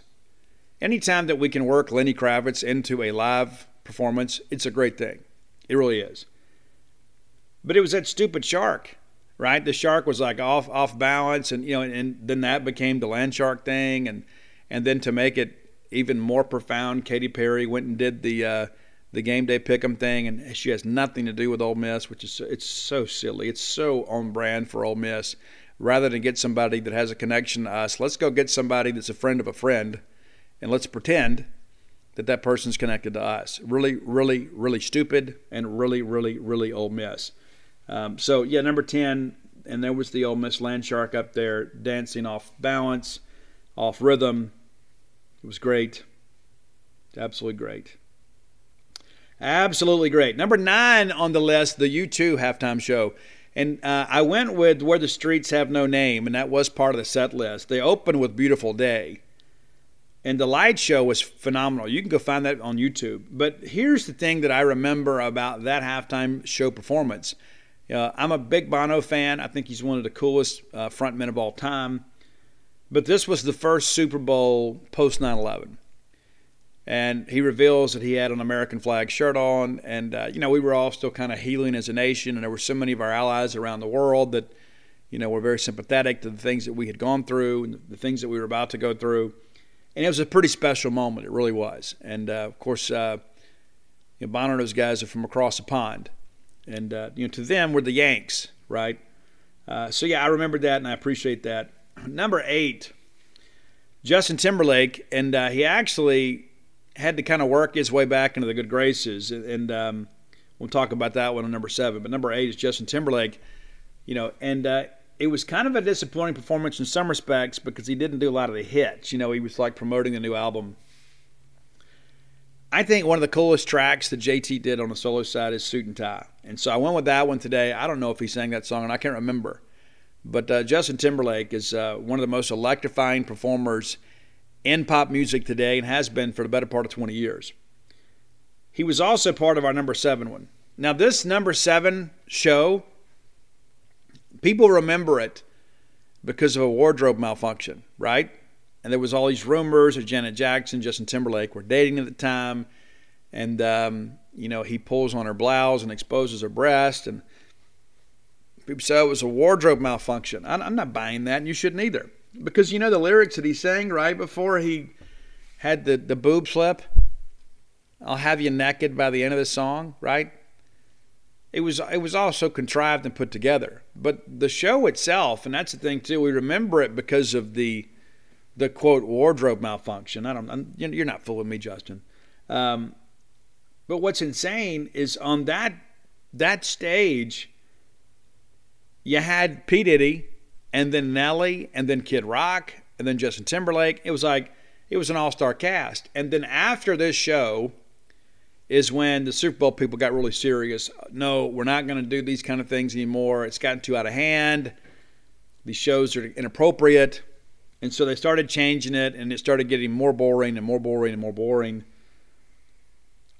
Anytime that we can work Lenny Kravitz into a live performance, it's a great thing. It really is. But it was that stupid shark, right? The shark was like off balance, and and then that became the land shark thing, and then to make it even more profound, Katy Perry went and did the the game day pick'em thing, and she has nothing to do with Ole Miss, which is it's so silly. It's so on brand for Ole Miss. Rather than get somebody that has a connection to us, let's go get somebody that's a friend of a friend, and let's pretend that person's connected to us. Really, really, really stupid, and really, really, really Ole Miss. So, yeah, number 10, and there was the Ole Miss Land Shark up there dancing off balance, off rhythm. It was great. Absolutely great. Absolutely great. Number 9 on the list, the U2 halftime show. And I went with Where the Streets Have No Name, and that was part of the set list. They opened with Beautiful Day. And the light show was phenomenal. You can go find that on YouTube. But here's the thing that I remember about that halftime show performance. I'm a big Bono fan. I think he's one of the coolest frontmen of all time. But this was the first Super Bowl post 9/11. And he reveals that he had an American flag shirt on. And, we were all still kind of healing as a nation. And there were so many of our allies around the world that, were very sympathetic to the things that we had gone through and the things that we were about to go through. And it was a pretty special moment. It really was. And, of course, Bono and those guys are from across the pond. And, to them, we're the Yanks, right? So, yeah, I remembered that, and I appreciate that. Number 8, Justin Timberlake. And he actually had to kind of work his way back into the good graces. And we'll talk about that one on number 7. But number 8 is Justin Timberlake. It was kind of a disappointing performance in some respects because he didn't do a lot of the hits. He was like promoting the new album. I think one of the coolest tracks that JT did on the solo side is Suit and Tie. And so I went with that one today. I don't know if he sang that song, and I can't remember. But Justin Timberlake is one of the most electrifying performers in pop music today and has been for the better part of 20 years. He was also part of our number 7 one. Now, this number 7 show, people remember it because of a wardrobe malfunction, right? And there was all these rumors that Janet Jackson, Justin Timberlake were dating at the time. And, he pulls on her blouse and exposes her breast. And people say it was a wardrobe malfunction. I'm not buying that, and you shouldn't either. Because the lyrics that he sang right before he had the boob slip? I'll have you naked by the end of the song, right? It was all so contrived and put together. But the show itself, and that's the thing too, we remember it because of the quote wardrobe malfunction. You're not fooling me, Justin. But what's insane is on that stage, you had P. Diddy, and then Nelly, and then Kid Rock, and then Justin Timberlake. It was an all-star cast. And then after this show is when the Super Bowl people got really serious. No, we're not going to do these kind of things anymore. It's gotten too out of hand. These shows are inappropriate. And so they started changing it, and it started getting more boring and more boring and more boring.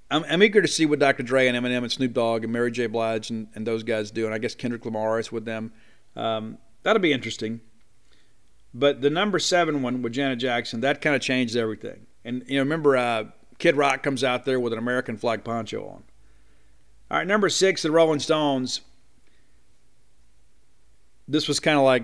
I'm eager to see what Dr. Dre and Eminem and Snoop Dogg and Mary J. Blige and those guys do. And I guess Kendrick Lamar is with them. That'll be interesting. But the number 7 one with Janet Jackson, that kind of changed everything. And, remember Kid Rock comes out there with an American flag poncho on. All right, number 6, the Rolling Stones. This was kind of like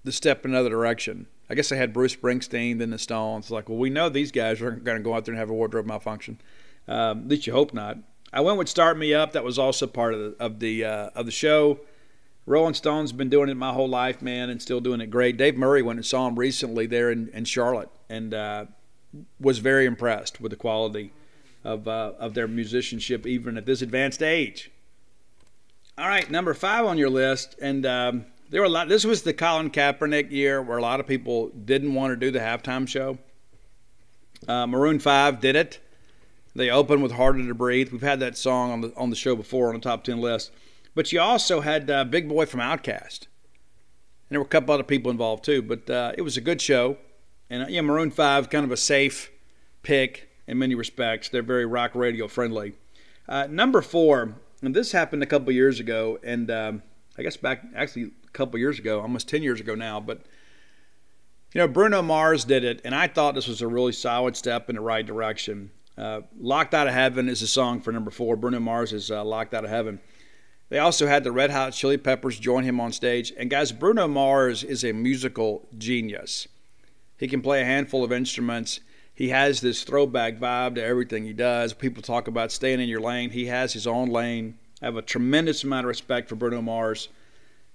the step in another direction. I guess they had Bruce Springsteen, then the Stones. Like, well, we know these guys aren't going to go out there and have a wardrobe malfunction. At least you hope not. I went with Start Me Up. That was also part of the show. Rolling Stones been doing it my whole life, man, and still doing it great. Dave Murray went and saw him recently there in Charlotte, and was very impressed with the quality of their musicianship, even at this advanced age. All right, number 5 on your list, and there were a lot. This was the Colin Kaepernick year where a lot of people didn't want to do the halftime show. Maroon 5 did it. They opened with Harder to Breathe. We've had that song on the show before on the top 10 list. But you also had Big Boy from Outkast. And there were a couple other people involved too. But it was a good show. And Maroon 5, kind of a safe pick in many respects. They're very rock radio friendly. Number 4, and this happened a couple years ago. And I guess back actually a couple years ago, almost 10 years ago now. But, Bruno Mars did it. And I thought this was a really solid step in the right direction. Locked Out of Heaven is a song for number 4. Bruno Mars is Locked Out of Heaven. They also had the Red Hot Chili Peppers join him on stage. And guys, Bruno Mars is a musical genius. He can play a handful of instruments. He has this throwback vibe to everything he does. People talk about staying in your lane. He has his own lane. I have a tremendous amount of respect for Bruno Mars,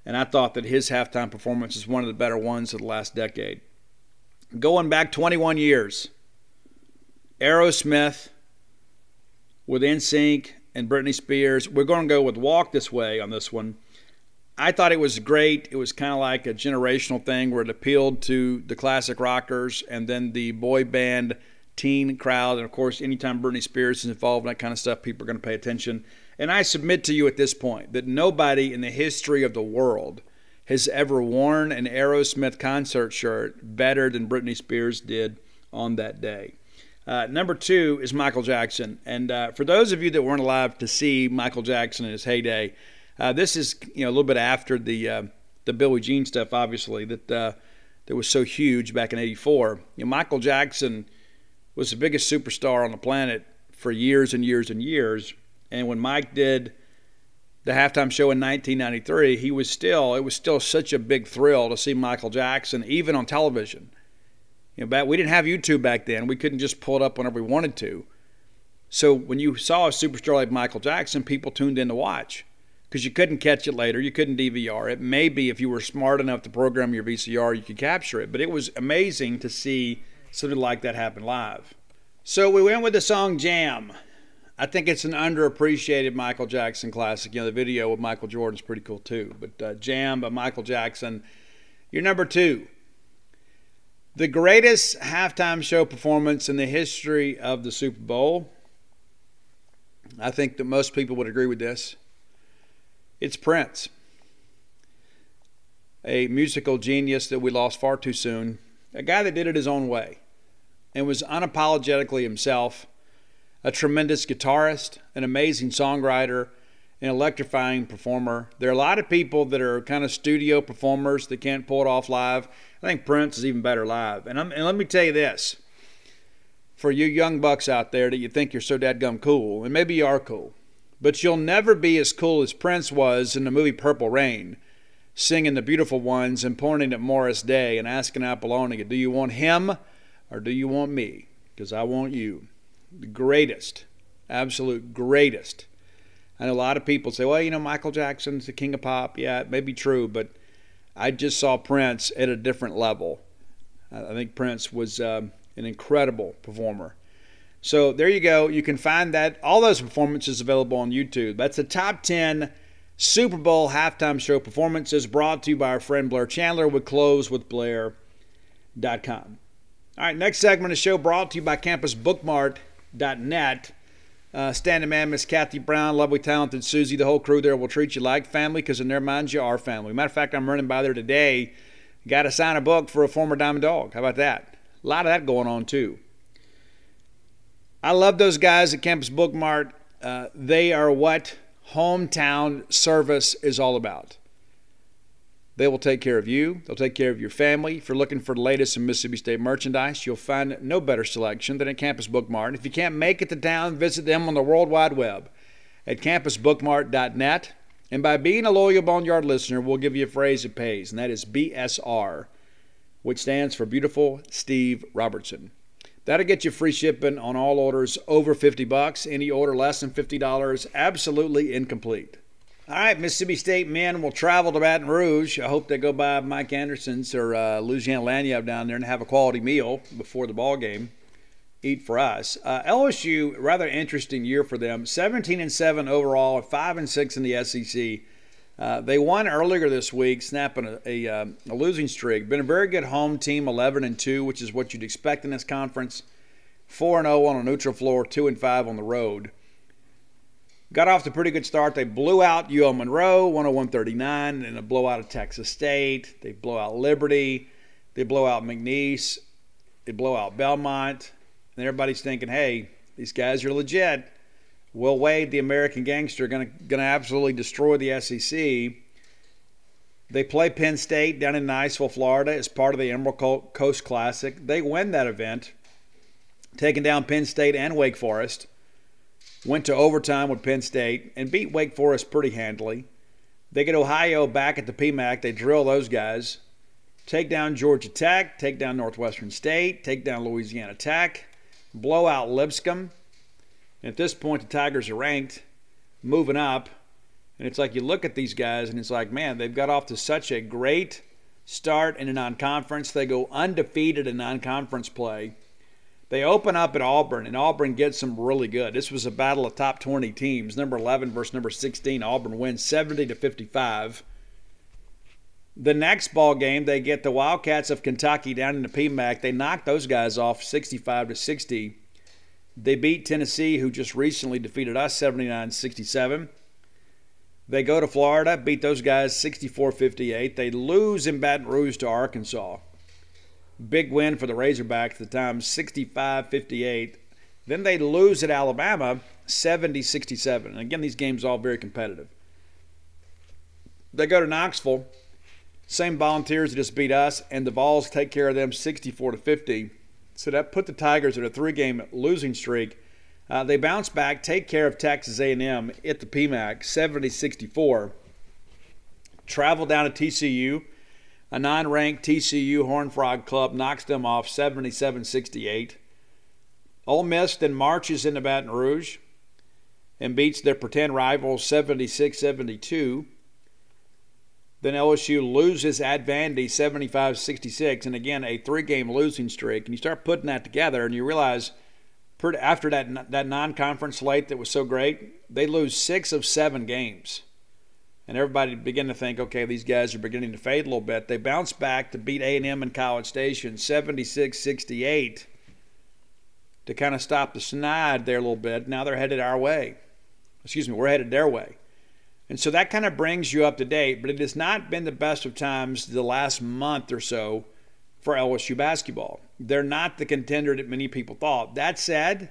and I thought that his halftime performance is one of the better ones of the last decade. Going back 21 years, Aerosmith with NSYNC and Britney Spears. We're going to go with Walk This Way on this one. I thought it was great. It was kind of like a generational thing where it appealed to the classic rockers and then the boy band teen crowd. And, of course, anytime Britney Spears is involved in that kind of stuff, people are going to pay attention. And I submit to you at this point that nobody in the history of the world has ever worn an Aerosmith concert shirt better than Britney Spears did on that day. Number 2 is Michael Jackson. And for those of you that weren't alive to see Michael Jackson in his heyday, this is a little bit after the Billie Jean stuff, obviously, that was so huge back in '84. Michael Jackson was the biggest superstar on the planet for years and years and years. And when Mike did the halftime show in 1993, it was still such a big thrill to see Michael Jackson, even on television. We didn't have YouTube back then. We couldn't just pull it up whenever we wanted to. So when you saw a superstar like Michael Jackson, people tuned in to watch because you couldn't catch it later. You couldn't DVR it. Maybe if you were smart enough to program your VCR, you could capture it. But it was amazing to see something like that happen live. So we went with the song Jam. I think it's an underappreciated Michael Jackson classic. The video with Michael Jordan is pretty cool too. But Jam by Michael Jackson. You're number 2. The greatest halftime show performance in the history of the Super Bowl. I think that most people would agree with this. It's Prince, a musical genius that we lost far too soon, a guy that did it his own way and was unapologetically himself, a tremendous guitarist, an amazing songwriter, an electrifying performer. There are a lot of people that are kind of studio performers that can't pull it off live. I think Prince is even better live. And let me tell you this. For you young bucks out there that you think you're so dadgum cool, and maybe you are cool, but you'll never be as cool as Prince was in the movie Purple Rain, singing The Beautiful Ones and pointing at Morris Day and asking Apollonia, do you want him or do you want me? Because I want you. The greatest, absolute greatest. I know a lot of people say, well, Michael Jackson's the king of pop. Yeah, it may be true, but I just saw Prince at a different level. I think Prince was an incredible performer. So there you go. You can find all those performances available on YouTube. That's the top 10 Super Bowl halftime show performances brought to you by our friend Blair Chandler with closewithblair.com. All right, next segment of the show brought to you by campusbookmart.net. Standing man, Miss Kathy Brown, lovely, talented Susie, the whole crew there will treat you like family because in their minds you are family. Matter of fact, I'm running by there today. Got to sign a book for a former Diamond Dog. How about that? A lot of that going on too. I love those guys at Campus Bookmart. They are what hometown service is all about. They will take care of you. They'll take care of your family. If you're looking for the latest in Mississippi State merchandise, you'll find no better selection than at Campus Bookmart. If you can't make it to town, visit them on the World Wide Web at campusbookmart.net. And by being a loyal Boneyard listener, we'll give you a phrase that pays, and that is BSR, which stands for Beautiful Steve Robertson. That'll get you free shipping on all orders over $50. Any order less than $50, absolutely incomplete. All right, Mississippi State men will travel to Baton Rouge. I hope they go by Mike Anderson's or Louisiana Lanyard down there and have a quality meal before the ball game. Eat for us. LSU, rather interesting year for them. 17-7 overall, 5-6 in the SEC. They won earlier this week, snapping a losing streak. Been a very good home team, 11-2, which is what you'd expect in this conference. 4-0 on a neutral floor, 2-5 on the road. Got off to a pretty good start. They blew out UL Monroe, 101-39, and a blowout of Texas State. They blow out Liberty. They blow out McNeese. They blow out Belmont. And everybody's thinking, hey, these guys are legit. Will Wade, the American gangster, going to absolutely destroy the SEC. They play Penn State down in Niceville, Florida as part of the Emerald Coast Classic. They win that event, taking down Penn State and Wake Forest. Went to overtime with Penn State and beat Wake Forest pretty handily. They get Ohio back at the PMAC. They drill those guys. Take down Georgia Tech. Take down Northwestern State. Take down Louisiana Tech. blow out Lipscomb. And at this point, the Tigers are ranked, moving up. And it's like you look at these guys, and it's like, man, they've got off to such a great start in a non-conference. They go undefeated in non-conference play. They open up at Auburn, and Auburn gets them really good. This was a battle of top 20 teams. Number 11 versus number 16. Auburn wins 70-55. The next ball game, they get the Wildcats of Kentucky down in the PMAC. They knock those guys off 65-60. They beat Tennessee, who just recently defeated us 79-67. They go to Florida, beat those guys 64-58. They lose in Baton Rouge to Arkansas. Big win for the Razorbacks at the time, 65-58. Then they lose at Alabama, 70-67. And again, these games are all very competitive. They go to Knoxville, same Volunteers that just beat us, and the Vols take care of them 64-50. So that put the Tigers at a 3-game losing streak. They bounce back, take care of Texas A&M at the PMAC, 70-64. Travel down to TCU. A non-ranked TCU Horned Frog club knocks them off 77-68. Ole Miss then marches into Baton Rouge and beats their pretend rivals 76-72. Then LSU loses at Vandy 75-66. And again, a 3-game losing streak. And you start putting that together and you realize after that non-conference slate that was so great, they lose 6 of 7 games. And everybody began to think, okay, these guys are beginning to fade a little bit. They bounce back to beat A&M in College Station 76-68 to kind of stop the snide there a little bit. Now they're headed our way. We're headed their way. And so that kind of brings you up to date, but it has not been the best of times the last month or so for LSU basketball. They're not the contender that many people thought. That said,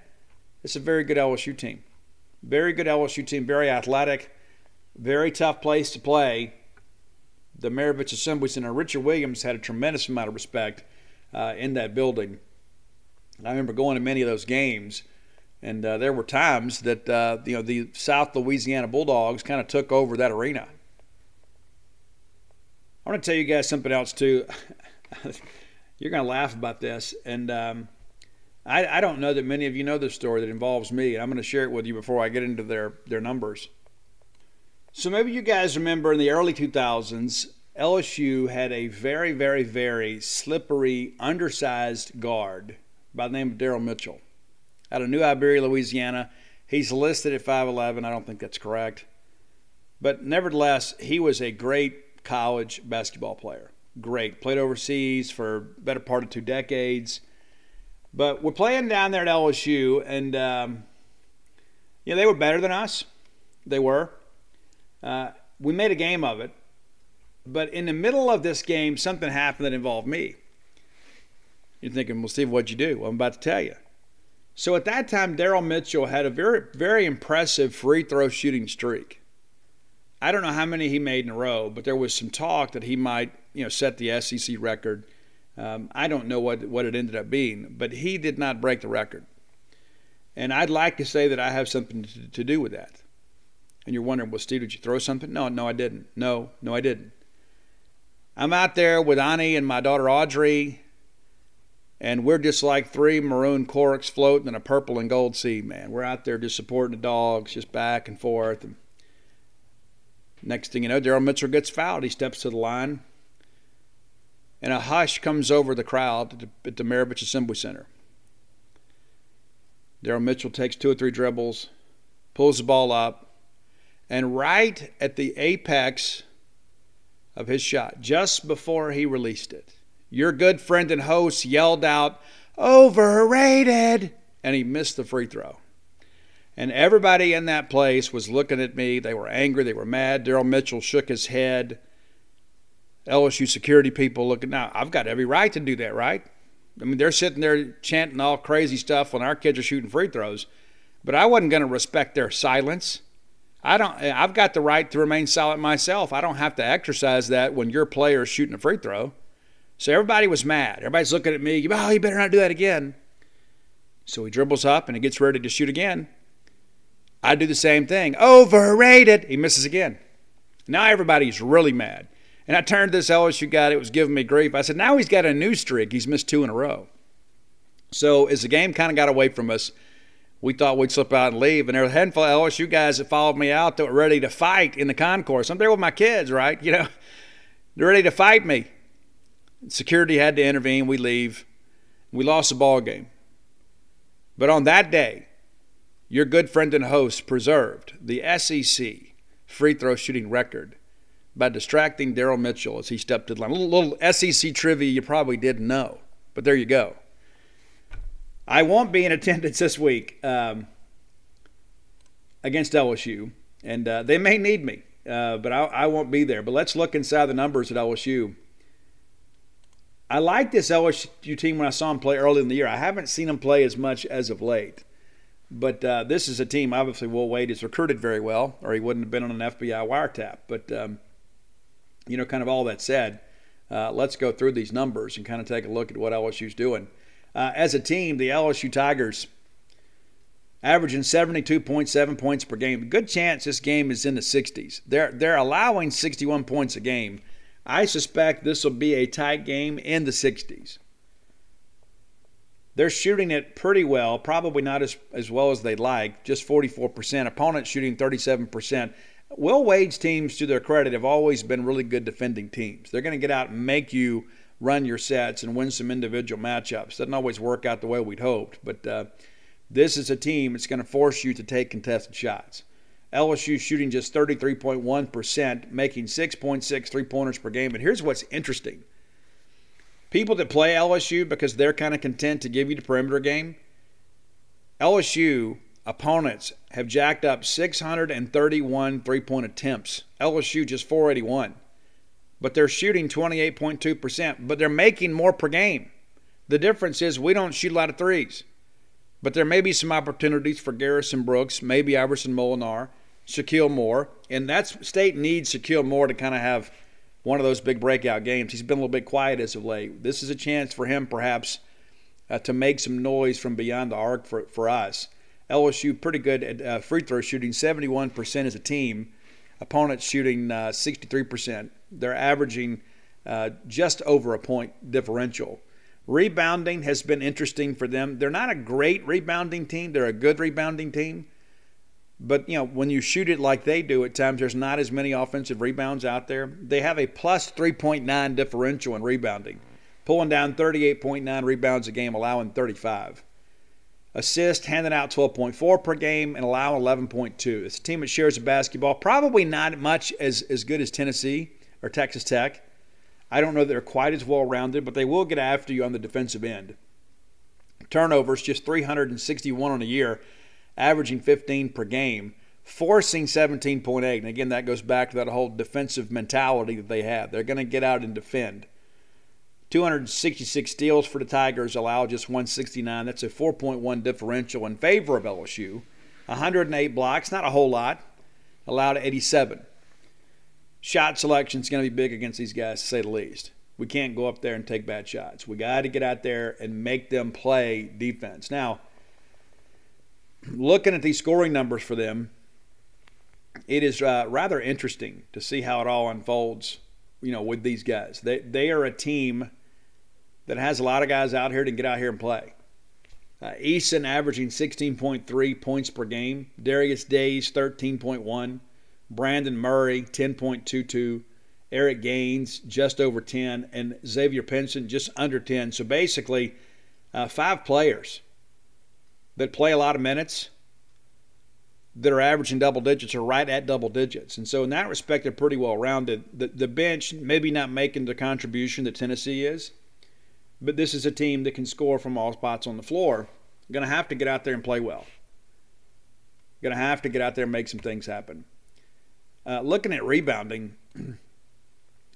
it's a very good LSU team. Very good LSU team, very athletic, very tough place to play. The Maravich Assembly Center. Richard Williams had a tremendous amount of respect in that building. I remember going to many of those games, and there were times that the South Louisiana Bulldogs kind of took over that arena. I want to tell you guys something else too. You're going to laugh about this, and I don't know that many of you know this story that involves me, and I'm going to share it with you before I get into their numbers. So maybe you guys remember in the early 2000s, LSU had a very, very, very slippery, undersized guard by the name of Daryl Mitchell out of New Iberia, Louisiana. He's listed at 5'11". I don't think that's correct. But nevertheless, he was a great college basketball player. Great. Played overseas for the better part of 2 decades. But we're playing down there at LSU, and they were better than us. They were. We made a game of it. But in the middle of this game, something happened that involved me. You're thinking, well, Steve, what'd you do? Well, I'm about to tell you. So at that time, Daryl Mitchell had a very, very impressive free throw shooting streak. I don't know how many he made in a row, but there was some talk that he might, set the SEC record. I don't know what it ended up being, but he did not break the record. And I'd like to say that I have something to do with that. And you're wondering, well, Steve, did you throw something? No, I didn't. No, I didn't. I'm out there with Ani and my daughter Audrey, and we're just like 3 maroon corks floating in a purple and gold sea, man. We're out there just supporting the dogs, just back and forth. And next thing you know, Daryl Mitchell gets fouled. He steps to the line, and a hush comes over the crowd at the Maravich Assembly Center. Daryl Mitchell takes 2 or 3 dribbles, pulls the ball up, and right at the apex of his shot, just before he released it, your good friend and host yelled out, "Overrated!" and he missed the free throw. And everybody in that place was looking at me. They were angry. They were mad. Daryl Mitchell shook his head. LSU security people looking. Now, I've got every right to do that, right? I mean, they're sitting there chanting all crazy stuff when our kids are shooting free throws. But I wasn't going to respect their silence. I've got the right to remain silent myself. I don't have to exercise that when your player is shooting a free throw. So everybody was mad. Everybody's looking at me. Oh, you better not do that again. So he dribbles up and he gets ready to shoot again. I do the same thing. Overrated. He misses again. Now everybody's really mad. And I turned to this LSU guy that was giving me grief. I said, now he's got a new streak. He's missed 2 in a row. So as the game kind of got away from us, we thought we'd slip out and leave. And there were a handful of LSU guys that followed me out that were ready to fight in the concourse. I'm there with my kids, right? They're ready to fight me. Security had to intervene. We leave. We lost the ball game. But on that day, your good friend and host preserved the SEC free throw shooting record by distracting Daryl Mitchell as he stepped to the line. A little SEC trivia you probably didn't know, but there you go. I won't be in attendance this week against LSU, and they may need me, but I won't be there. But let's look inside the numbers at LSU. I like this LSU team when I saw them play early in the year. I haven't seen them play as much as of late. But this is a team, obviously, Will Wade has recruited very well, or he wouldn't have been on an FBI wiretap. But, kind of all that said, let's go through these numbers and kind of take a look at what LSU's doing. As a team, the LSU Tigers averaging 72.7 points per game. Good chance this game is in the 60s. They're allowing 61 points a game. I suspect this will be a tight game in the 60s. They're shooting it pretty well, probably not as well as they'd like, just 44%. Opponents shooting 37%. Will Wade's teams, to their credit, have always been really good defending teams. They're going to get out and make you run your sets and win some individual matchups. Doesn't always work out the way we'd hoped, but this is a team that's going to force you to take contested shots. LSU shooting just 33.1%, making 6.6 three-pointers per game. But here's what's interesting. People that play LSU because they're kind of content to give you the perimeter game, LSU opponents have jacked up 631 three-point attempts. LSU just 481. But they're shooting 28.2%, but they're making more per game. The difference is we don't shoot a lot of threes. But there may be some opportunities for Garrison Brooks, maybe Iverson Molinar, Shaquille Moore. And State needs Shaquille Moore to kind of have one of those big breakout games. He's been a little bit quiet as of late. This is a chance for him perhaps to make some noise from beyond the arc for us. LSU pretty good at free throw shooting, 71% as a team. Opponents shooting 63%. They're averaging just over a point differential. Rebounding has been interesting for them. They're not a great rebounding team. They're a good rebounding team. But, when you shoot it like they do at times, there's not as many offensive rebounds out there. They have a plus 3.9 differential in rebounding, pulling down 38.9 rebounds a game, allowing 35. Assist, handing out 12.4 per game and allowing 11.2. It's a team that shares the basketball. Probably not much as good as Tennessee or Texas Tech. I don't know that they're quite as well-rounded, but they will get after you on the defensive end. Turnovers, just 361 on a year, averaging 15 per game, forcing 17.8. And again, that goes back to that whole defensive mentality that they have. They're going to get out and defend. 266 steals for the Tigers, allow just 169. That's a 4.1 differential in favor of LSU. 108 blocks, not a whole lot, allowed 87. Shot selection is going to be big against these guys, to say the least. We can't go up there and take bad shots. We got to get out there and make them play defense. Now, looking at these scoring numbers for them, it is rather interesting to see how it all unfolds, with these guys. They are a team that has a lot of guys out here to get out here and play. Eason averaging 16.3 points per game. Darius Days, 13.1. Brandon Murray, 10.22. Eric Gaines, just over 10. And Xavier Pinson, just under 10. So basically, 5 players that play a lot of minutes that are averaging double digits or right at double digits. And so in that respect, they're pretty well rounded. The bench maybe not making the contribution that Tennessee is, but this is a team that can score from all spots on the floor. Going to have to get out there and play well. Going to have to get out there and make some things happen. Looking at rebounding,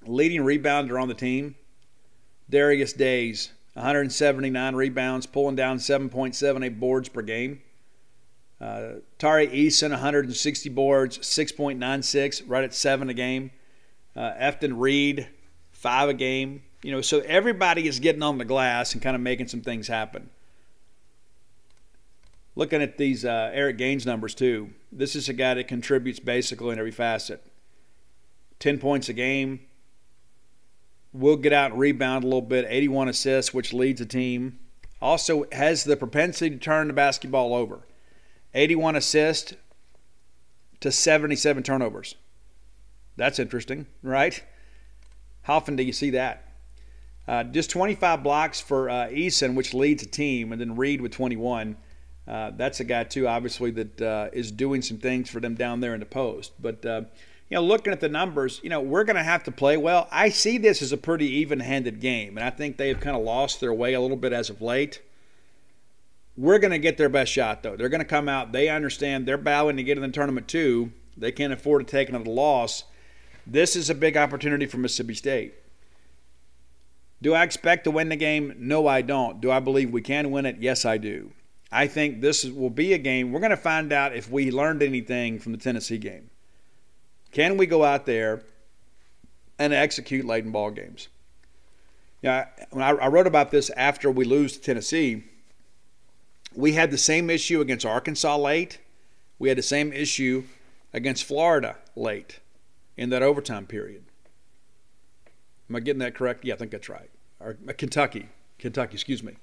leading rebounder on the team, Darius Days, 179 rebounds, pulling down 7.78 boards per game. Tari Eason, 160 boards, 6.96, right at 7 a game. Efton Reed, 5 a game. So everybody is getting on the glass and kind of making some things happen. Looking at these Eric Gaines numbers too, this is a guy that contributes basically in every facet. 10 points a game. Will get out and rebound a little bit. 81 assists, which leads the team. Also has the propensity to turn the basketball over. 81 assists to 77 turnovers. That's interesting, right? How often do you see that? Just 25 blocks for Eason, which leads the team, and then Reed with 21. That's a guy, too, obviously, that is doing some things for them down there in the post. But, looking at the numbers, we're going to have to play well. I see this as a pretty even-handed game, and I think they've kind of lost their way a little bit as of late. We're going to get their best shot, though. They're going to come out. They understand they're battling to get in the tournament, too. They can't afford to take another loss. This is a big opportunity for Mississippi State. Do I expect to win the game? No, I don't. Do I believe we can win it? Yes, I do. I think this will be a game. We're going to find out if we learned anything from the Tennessee game. Can we go out there and execute late in ball games? When I wrote about this after we lose to Tennessee, we had the same issue against Arkansas late. We had the same issue against Florida late in that overtime period. Am I getting that correct? Yeah, I think that's right. Or Kentucky, excuse me.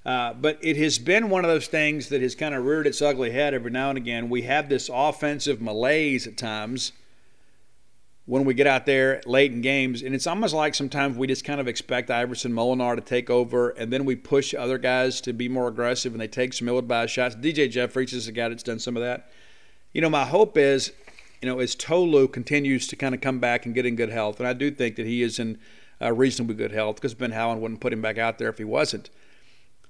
But it has been one of those things that has kind of reared its ugly head every now and again. We have this offensive malaise at times when we get out there late in games, and it's almost like sometimes we just kind of expect Iverson Molinar to take over, and then we push other guys to be more aggressive, and they take some ill-advised shots. DJ Jeffries is a guy that's done some of that. My hope is, as Tolu continues to kind of come back and get in good health, and I do think that he is in reasonably good health because Ben Howland wouldn't put him back out there if he wasn't.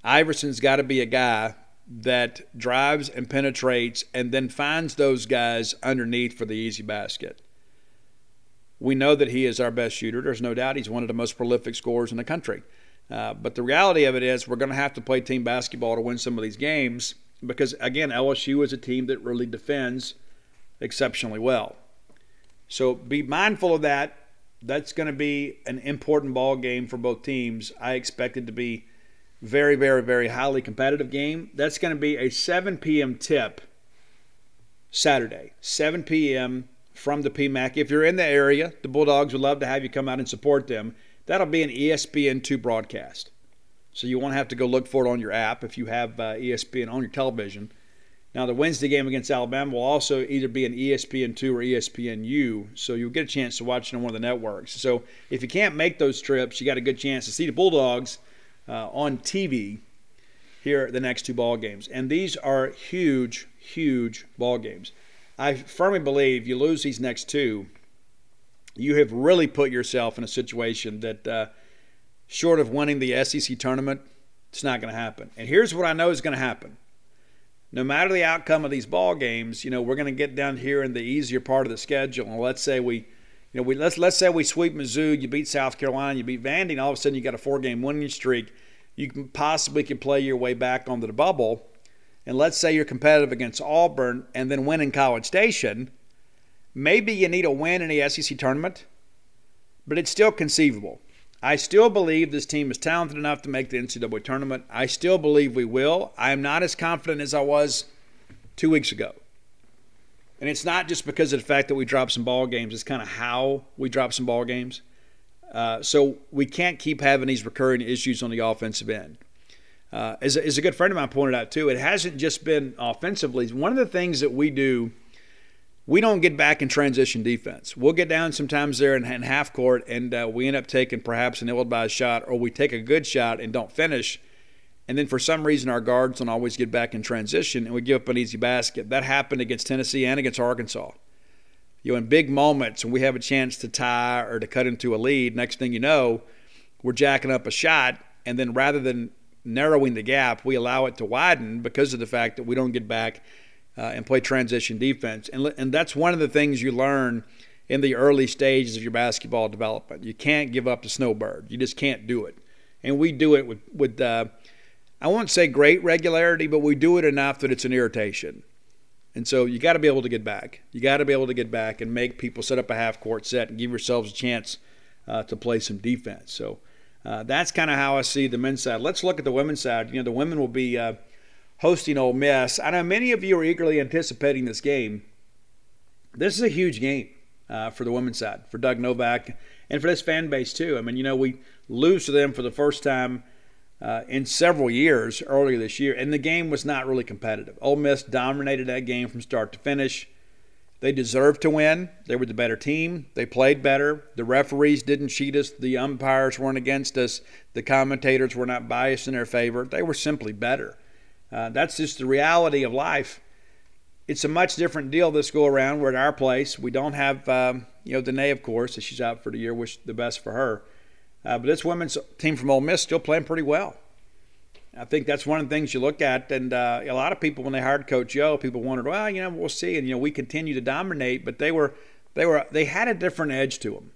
Iverson's got to be a guy that drives and penetrates and then finds those guys underneath for the easy basket. We know that he is our best shooter. There's no doubt he's one of the most prolific scorers in the country. But the reality of it is we're going to have to play team basketball to win some of these games because, again, LSU is a team that really defends exceptionally well. So be mindful of that. That's going to be an important ball game for both teams. I expect it to be very, very, very highly competitive game. That's going to be a 7 p.m. tip Saturday, 7 p.m. from the PMAC. If you're in the area, the Bulldogs would love to have you come out and support them. That'll be an ESPN2 broadcast. So you won't have to go look for it on your app if you have ESPN on your television. Now, the Wednesday game against Alabama will also either be an ESPN2 or ESPNU, so you'll get a chance to watch it on one of the networks. So if you can't make those trips, you got a good chance to see the Bulldogs on TV here at the next two ball games. And these are huge, huge ball games. I firmly believe you lose these next two, you have really put yourself in a situation that short of winning the SEC tournament, it's not going to happen. And here's what I know is going to happen. No matter the outcome of these ball games, we're going to get down here in the easier part of the schedule. And let's say let's say we sweep Mizzou, you beat South Carolina, you beat Vandy, and all of a sudden you got a 4-game winning streak. You can play your way back onto the bubble. And let's say you're competitive against Auburn and then win in College Station. Maybe you need a win in the SEC tournament, but it's still conceivable. I still believe this team is talented enough to make the NCAA tournament. I still believe we will. I am not as confident as I was 2 weeks ago. And it's not just because of the fact that we dropped some ball games. It's kind of how we dropped some ball games. So we can't keep having these recurring issues on the offensive end. As a good friend of mine pointed out, too, it hasn't just been offensively. One of the things that we do, we don't get back in transition defense. We'll get down sometimes there in half court, and we end up taking perhaps an ill-advised shot, or we take a good shot and don't finish. And then for some reason our guards don't always get back in transition, and we give up an easy basket. That happened against Tennessee and against Arkansas. In big moments, when we have a chance to tie or to cut into a lead, next thing you know, we're jacking up a shot, and then rather than narrowing the gap, we allow it to widen because of the fact that we don't get back and play transition defense. And that's one of the things you learn in the early stages of your basketball development. You can't give up the snowbird. You just can't do it. And we do it with I won't say great regularity, but we do it enough that it's an irritation. And so you got to be able to get back. You got to be able to get back and make people set up a half-court set and give yourselves a chance to play some defense. So that's kind of how I see the men's side. Let's look at the women's side. The women will be hosting Ole Miss. I know many of you are eagerly anticipating this game. This is a huge game for the women's side, for Doug Novak, and for this fan base too. I mean, we lose to them for the first time in several years earlier this year, and the game was not really competitive. Ole Miss dominated that game from start to finish. They deserved to win. They were the better team. They played better. The referees didn't cheat us. The umpires weren't against us. The commentators were not biased in their favor. They were simply better. That's just the reality of life. It's a much different deal this go around. We're at our place. We don't have, Danae, of course, as she's out for the year. Wish the best for her. But this women's team from Ole Miss still playing pretty well. I think that's one of the things you look at. And a lot of people, when they hired Coach Yo, people wondered, well, we'll see. And, we continue to dominate. But they had a different edge to them.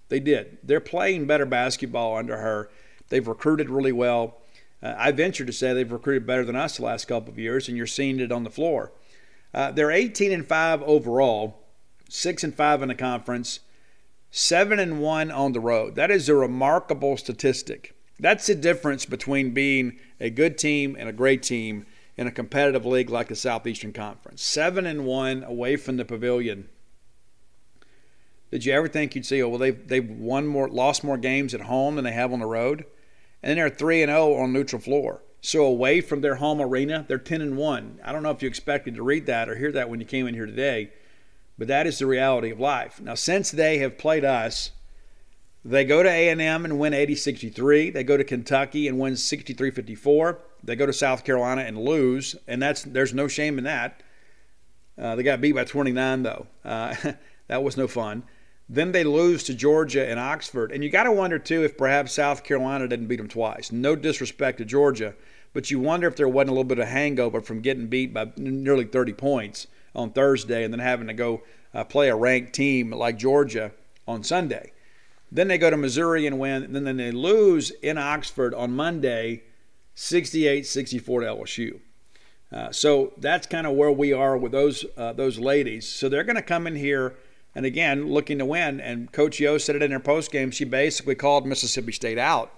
They did. They're playing better basketball under her. They've recruited really well. I venture to say they've recruited better than us the last couple of years, and you're seeing it on the floor. They're 18-5 overall, 6-5 in the conference, 7-1 on the road. That is a remarkable statistic. That's the difference between being a good team and a great team in a competitive league like the Southeastern Conference. 7-1 away from the pavilion. Did you ever think you'd see, they've lost more games at home than they have on the road? And then they're 3-0 on neutral floor. So away from their home arena, they're 10-1. I don't know if you expected to read that or hear that when you came in here today, but that is the reality of life. Now, since they have played us, they go to A&M and win 80-63. They go to Kentucky and win 63-54. They go to South Carolina and lose, and there's no shame in that. They got beat by 29, though. That was no fun. Then they lose to Georgia and Oxford. And you got to wonder, too, if perhaps South Carolina didn't beat them twice. No disrespect to Georgia, but you wonder if there wasn't a little bit of hangover from getting beat by nearly 30 points on Thursday and then having to go play a ranked team like Georgia on Sunday. Then they go to Missouri and win. And then they lose in Oxford on Monday, 68-64 to LSU. So that's kind of where we are with those ladies. So they're going to come in here and again, looking to win. And Coach Yo said it in her postgame. She basically called Mississippi State out.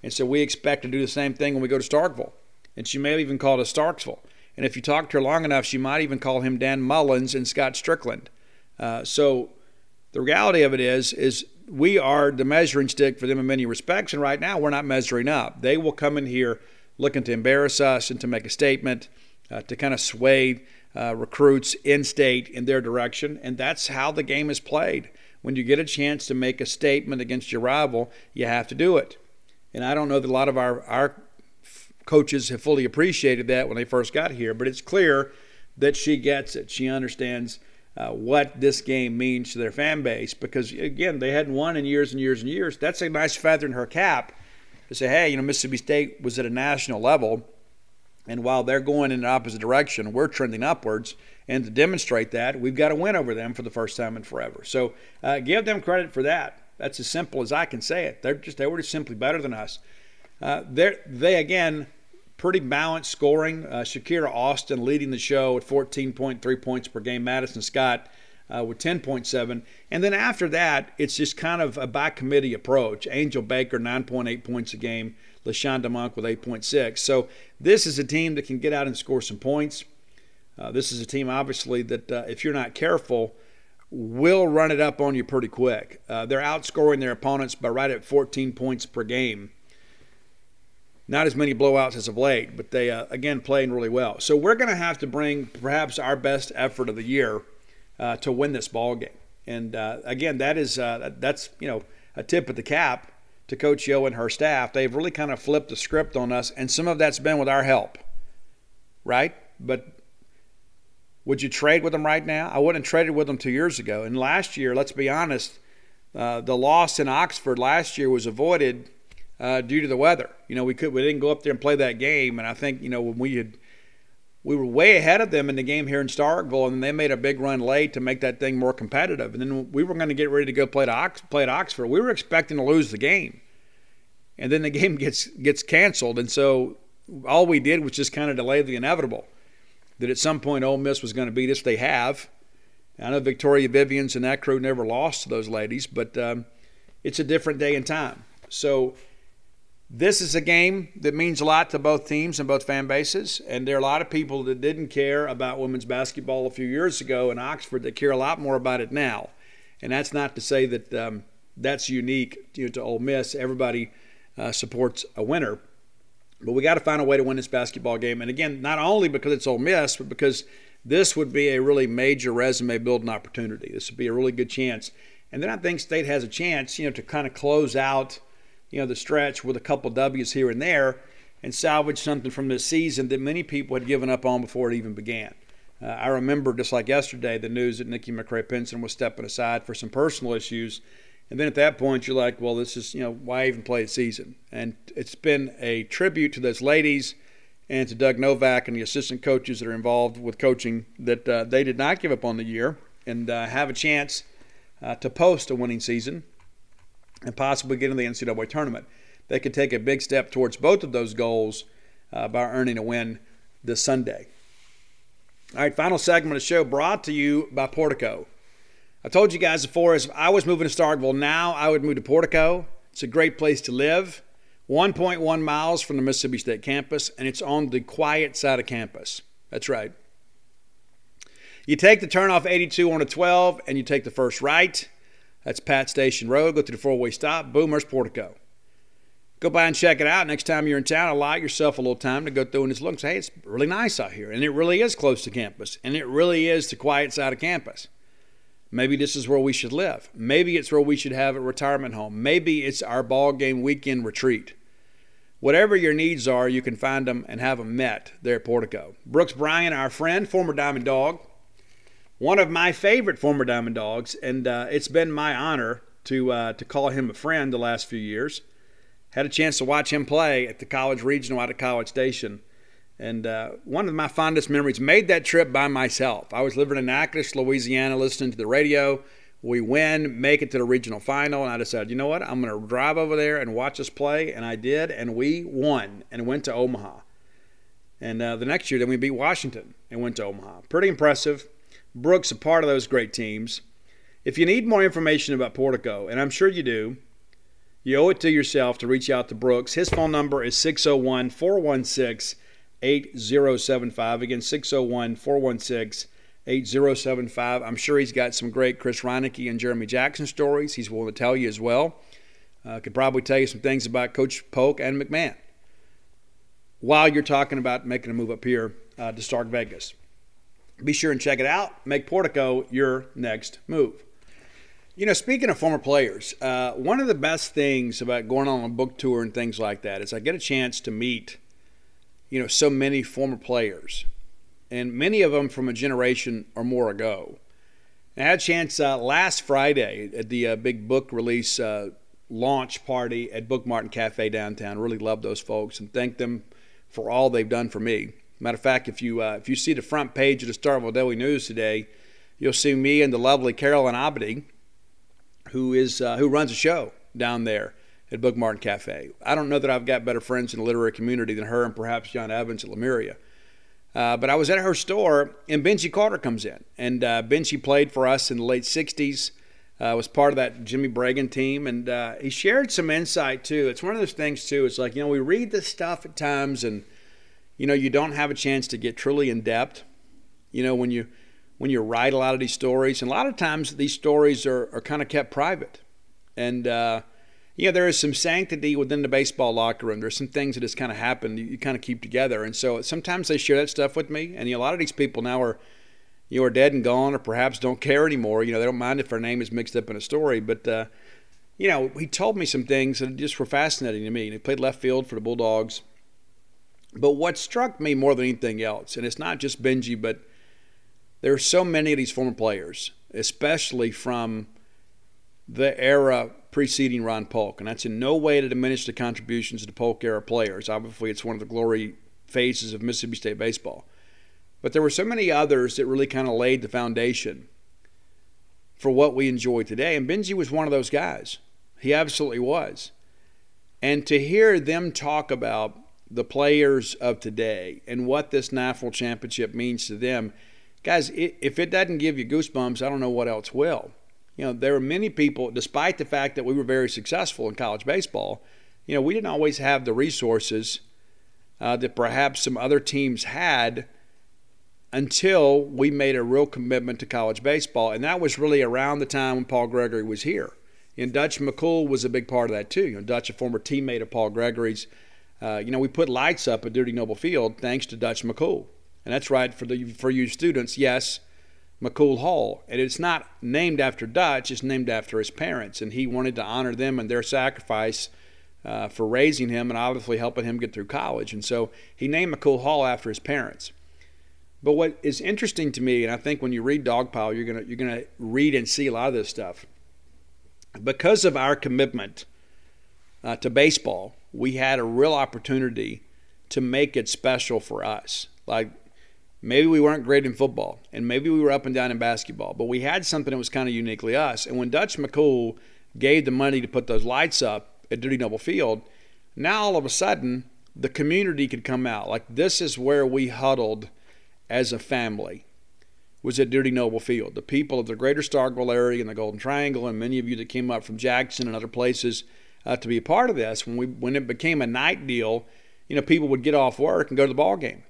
And so we expect to do the same thing when we go to Starkville. And she may have even called us Starksville. And if you talk to her long enough, she might even call him Dan Mullins and Scott Strickland. So the reality of it is we are the measuring stick for them in many respects. And right now, we're not measuring up. They will come in here looking to embarrass us and to make a statement, to kind of sway recruits in-state in their direction, and that's how the game is played. When you get a chance to make a statement against your rival, you have to do it. And I don't know that a lot of our coaches have fully appreciated that when they first got here, but it's clear that she gets it. She understands what this game means to their fan base because, again, they hadn't won in years and years and years. That's a nice feather in her cap to say, hey, Mississippi State was at a national level, and while they're going in the opposite direction, we're trending upwards. And to demonstrate that, we've got to win over them for the first time in forever. So give them credit for that. That's as simple as I can say it. They were just simply better than us. They again, pretty balanced scoring. Shakira Austin leading the show at 14.3 points per game. Madison Scott with 10.7. And then after that, it's just kind of a by-committee approach. Angel Baker, 9.8 points a game. LaShonda Monk with 8.6. So this is a team that can get out and score some points. This is a team, obviously, that if you're not careful, will run it up on you pretty quick. They're outscoring their opponents by right at 14 points per game. Not as many blowouts as of late, but they, again, playing really well. So we're going to have to bring perhaps our best effort of the year to win this ball game. And, again, that's a tip of the cap to Coach Yo and her staff. They've really kind of flipped the script on us, and some of that's been with our help, right? But would you trade with them right now? I wouldn't have traded with them 2 years ago. And last year, let's be honest, the loss in Oxford last year was avoided due to the weather. We didn't go up there and play that game, and I think when we were way ahead of them in the game here in Starkville, and they made a big run late to make that thing more competitive. And then we were going to get ready to go play at Oxford. We were expecting to lose the game, and then the game gets canceled. And so all we did was just kind of delay the inevitable. That at some point Ole Miss was going to beat us. They have. I know Victoria Vivians and that crew never lost to those ladies, but it's a different day and time. So this is a game that means a lot to both teams and both fan bases, and there are a lot of people that didn't care about women's basketball a few years ago in Oxford that care a lot more about it now. And that's not to say that that's unique to Ole Miss. Everybody supports a winner. But we got to find a way to win this basketball game. And again, not only because it's Ole Miss, but because this would be a really major resume building opportunity. This would be a really good chance. And then I think State has a chance, to kind of close out, the stretch with a couple W's here and there and salvage something from this season that many people had given up on before it even began. I remember, just like yesterday, the news that Nikki McRae-Penson was stepping aside for some personal issues. And then at that point, you're like, well, this is, why even play a season? And it's been a tribute to those ladies and to Doug Novak and the assistant coaches that are involved with coaching that they did not give up on the year and have a chance to post a winning season and possibly get in the NCAA tournament. They could take a big step towards both of those goals by earning a win this Sunday. All right, final segment of the show brought to you by Portico. I told you guys before, as I was moving to Starkville, now I would move to Portico. It's a great place to live. 1.1 miles from the Mississippi State campus, and it's on the quiet side of campus. That's right. You take the turn off 82 on a 12, and you take the first right. That's Pat Station Road. Go to the four-way stop. Boom, there's Portico. Go by and check it out. Next time you're in town, allow yourself a little time to go through and just look and say, hey, it's really nice out here. And it really is close to campus, and it really is the quiet side of campus. Maybe this is where we should live. Maybe it's where we should have a retirement home. Maybe it's our ball game weekend retreat. Whatever your needs are, you can find them and have them met there at Portico. Brooks Bryan, our friend, former Diamond Dog, one of my favorite former Diamond Dogs, and it's been my honor to call him a friend the last few years. Had a chance to watch him play at the College Regional out at College Station. And one of my fondest memories, made that trip by myself. I was living in Natchitoches, Louisiana, listening to the radio. We win, make it to the regional final, and I decided, you know what, I'm going to drive over there and watch us play, and I did, and we won and went to Omaha. And the next year, then we beat Washington and went to Omaha. Pretty impressive. Brooks, a part of those great teams. If you need more information about Portico, and I'm sure you do, you owe it to yourself to reach out to Brooks. His phone number is 601-416-8075. Again, 601-416-8075. I'm sure he's got some great Chris Reinecke and Jeremy Jackson stories he's willing to tell you as well. Could probably tell you some things about Coach Polk and McMahon while you're talking about making a move up here to Stark Vegas. Be sure and check it out. Make Portico your next move. Speaking of former players, one of the best things about going on a book tour and things like that is I get a chance to meet, so many former players, and many of them from a generation or more ago. I had a chance last Friday at the big book release launch party at Book Martin Cafe downtown. Really love those folks and thank them for all they've done for me. Matter of fact, if you see the front page of the Starkville Daily News today, you'll see me and the lovely Carolyn Abedy, who runs a show down there at Book Martin Cafe. I don't know that I've got better friends in the literary community than her and perhaps John Evans at Lemuria. But I was at her store, and Benji Carter comes in. And Benji played for us in the late 60s, was part of that Jimmy Bregan team. And he shared some insight, too. It's one of those things, too. It's like, we read this stuff at times, and, you don't have a chance to get truly in depth. When you write a lot of these stories. And a lot of times these stories are kind of kept private. And, there is some sanctity within the baseball locker room. There's some things that just kind of happen you kind of keep together. And so sometimes they share that stuff with me. And a lot of these people now are dead and gone or perhaps don't care anymore. They don't mind if their name is mixed up in a story. But, he told me some things that just were fascinating to me. And he played left field for the Bulldogs. But what struck me more than anything else, and it's not just Benji, but there are so many of these former players, especially from the era preceding Ron Polk, and that's in no way to diminish the contributions of the Polk-era players. Obviously, it's one of the glory phases of Mississippi State baseball. But there were so many others that really kind of laid the foundation for what we enjoy today, and Benji was one of those guys. He absolutely was. And to hear them talk about the players of today and what this National Championship means to them, guys, if it doesn't give you goosebumps, I don't know what else will. There are many people, despite the fact that we were very successful in college baseball, we didn't always have the resources that perhaps some other teams had until we made a real commitment to college baseball. And that was really around the time when Paul Gregory was here. And Dutch McCool was a big part of that too. Dutch, a former teammate of Paul Gregory's, We put lights up at Dudy Noble Field thanks to Dutch McCool. And that's right for you students, yes, McCool Hall. And it's not named after Dutch, it's named after his parents. And he wanted to honor them and their sacrifice for raising him and obviously helping him get through college. And so he named McCool Hall after his parents. But what is interesting to me, and I think when you read Dogpile, you're gonna read and see a lot of this stuff. Because of our commitment to baseball, we had a real opportunity to make it special for us. Like, maybe we weren't great in football, and maybe we were up and down in basketball, but we had something that was kind of uniquely us. And when Dutch McCool gave the money to put those lights up at Dudy Noble Field, now all of a sudden the community could come out. Like, this is where we huddled as a family, was at Dudy Noble Field. The people of the greater Starkville area and the Golden Triangle, and many of you that came up from Jackson and other places to be a part of this. When it became a night deal, people would get off work and go to the ball game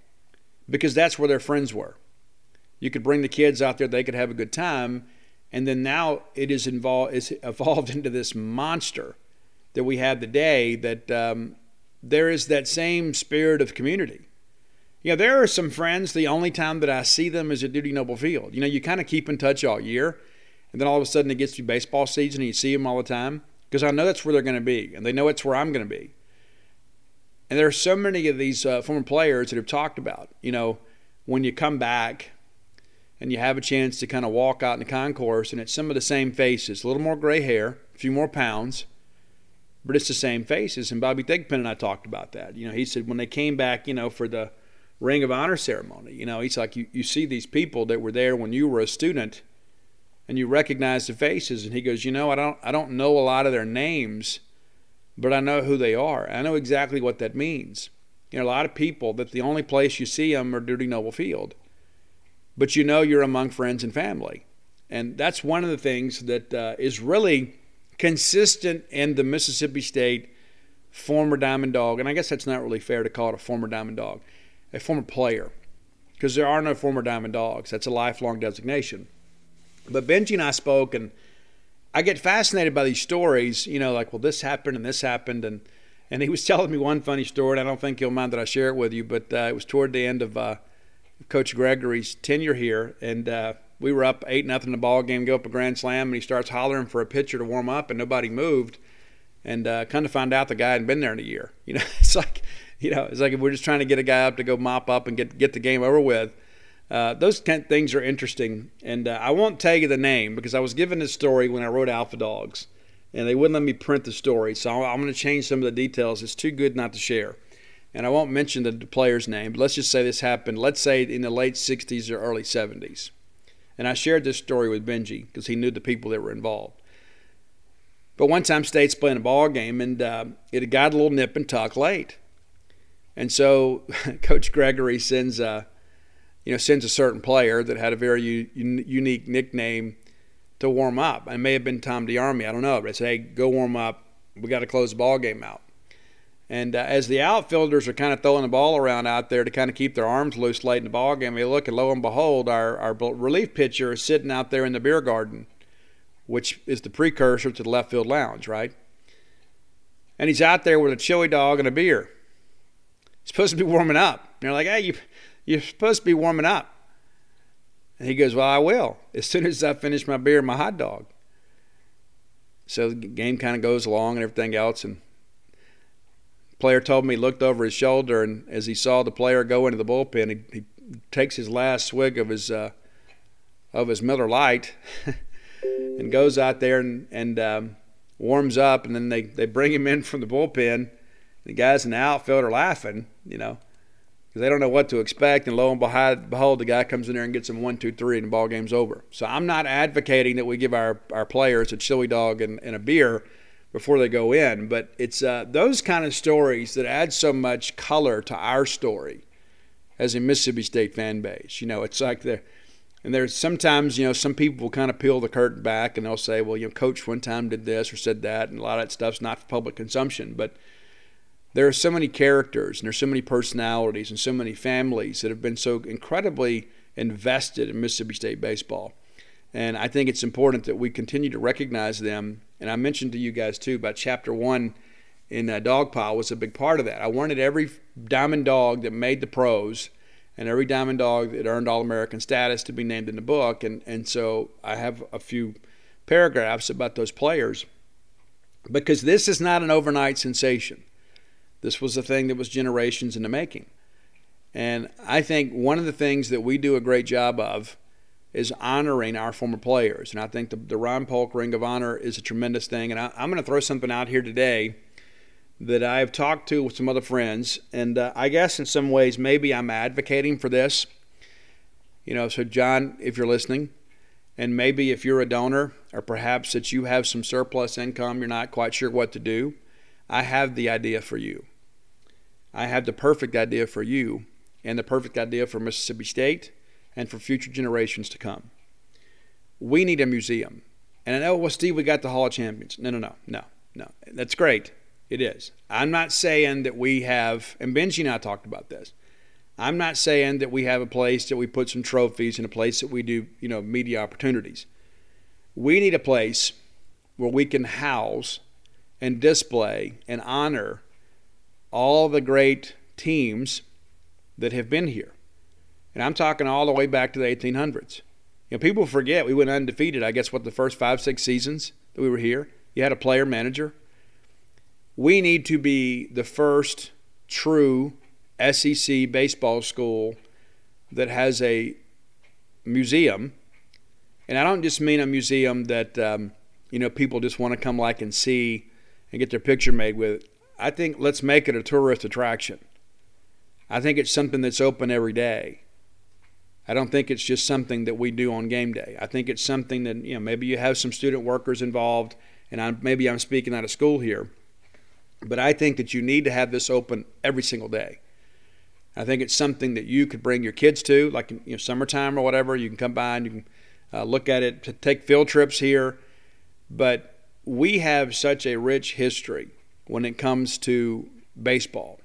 because that's where their friends were. You could bring the kids out there; they could have a good time. And then now it's evolved into this monster that we have today. That there is that same spirit of community. There are some friends, the only time that I see them is at Dudy Noble Field. You kind of keep in touch all year, and then all of a sudden it gets to baseball season and you see them all the time because I know that's where they're going to be, and they know it's where I'm going to be. And there are so many of these former players that have talked about, when you come back and you have a chance to kind of walk out in the concourse, and it's some of the same faces, a little more gray hair, a few more pounds, but it's the same faces. And Bobby Thigpen and I talked about that. He said when they came back, for the Ring of Honor ceremony, he's like, you see these people that were there when you were a student and you recognize the faces. And he goes, I don't know a lot of their names, but I know who they are. I know exactly what that means. A lot of people that the only place you see them are Dudy Noble Field, but you're among friends and family. And that's one of the things that is really consistent in the Mississippi State former Diamond Dog. And I guess that's not really fair to call it a former Diamond Dog. A former player, because there are no former Diamond Dogs. That's a lifelong designation. But Benji and I spoke, and I get fascinated by these stories, like, well, this happened and this happened. And he was telling me one funny story, and I don't think you'll mind that I share it with you, but it was toward the end of Coach Gregory's tenure here, and we were up 8-0 in the ball game, go up a grand slam, and he starts hollering for a pitcher to warm up, and nobody moved. And kind of found out the guy hadn't been there in a year. It's like... it's like if we're just trying to get a guy up to go mop up and get the game over with. Those kind of things are interesting. And I won't tell you the name because I was given this story when I wrote Alpha Dogs, and they wouldn't let me print the story. So I'm going to change some of the details. It's too good not to share. And I won't mention the player's name, but let's just say this happened, let's say in the late 60s or early 70s. And I shared this story with Benji because he knew the people that were involved. But one time State's playing a ball game, and it had got a little nip and tuck late. And so Coach Gregory sends a certain player that had a very unique nickname to warm up. It may have been Tom DeArmey, I don't know. But I said, hey, go warm up. We got to close the ball game out. And as the outfielders are kind of throwing the ball around out there to kind of keep their arms loose late in the ball game, they look, and lo and behold, our relief pitcher is sitting out there in the beer garden, which is the precursor to the left field lounge, right? And he's out there with a chili dog and a beer. Supposed to be warming up. And they're like, hey, you're supposed to be warming up. And he goes, well, I will, as soon as I finish my beer and my hot dog. So the game kind of goes along and everything else. And the player told me he looked over his shoulder, and as he saw the player go into the bullpen, he takes his last swig of his Miller Lite and goes out there and warms up. And then they bring him in from the bullpen. The guys in the outfield are laughing, because they don't know what to expect. And lo and behold, the guy comes in there and gets them 1, 2, 3, and the ball game's over. So I'm not advocating that we give our players a chili dog and a beer before they go in. But it's those kind of stories that add so much color to our story as a Mississippi State fan base. It's like and there's sometimes, some people will kind of peel the curtain back and they'll say, well, Coach one time did this or said that, and a lot of that stuff's not for public consumption. But there are so many characters and there's so many personalities and so many families that have been so incredibly invested in Mississippi State baseball. And I think it's important that we continue to recognize them. And I mentioned to you guys too about Chapter 1 in Dogpile was a big part of that. I wanted every diamond dog that made the pros and every diamond dog that earned All-American status to be named in the book. And so I have a few paragraphs about those players, because this is not an overnight sensation. This was a thing that was generations in the making. And I think one of the things that we do a great job of is honoring our former players. And I think the Ron Polk Ring of Honor is a tremendous thing. And I'm going to throw something out here today that I've talked to with some other friends. And I guess in some ways maybe I'm advocating for this. So John, if you're listening, and maybe if you're a donor, or perhaps that you have some surplus income, you're not quite sure what to do, I have the idea for you. I have the perfect idea for you, and the perfect idea for Mississippi State and for future generations to come. We need a museum. And I know, well, Steve, we got the Hall of Champions. No. That's great. It is. I'm not saying that we have, and Benji and I talked about this, I'm not saying that we have a place that we put some trophies and a place that we do, media opportunities. We need a place where we can house and display and honor all the great teams that have been here. And I'm talking all the way back to the 1800s. People forget we went undefeated, I guess, the first 5-6 seasons that we were here. You had a player manager. We need to be the first true SEC baseball school that has a museum. And I don't just mean a museum that, people just want to come and see and get their picture made with. I think let's make it a tourist attraction. I think it's something that's open every day. I don't think it's just something that we do on game day. I think it's something that, maybe you have some student workers involved, and maybe I'm speaking out of school here, but I think that you need to have this open every single day. I think it's something that you could bring your kids to, like summertime or whatever. You can come by and you can look at it, take field trips here. But we have such a rich history when it comes to baseball,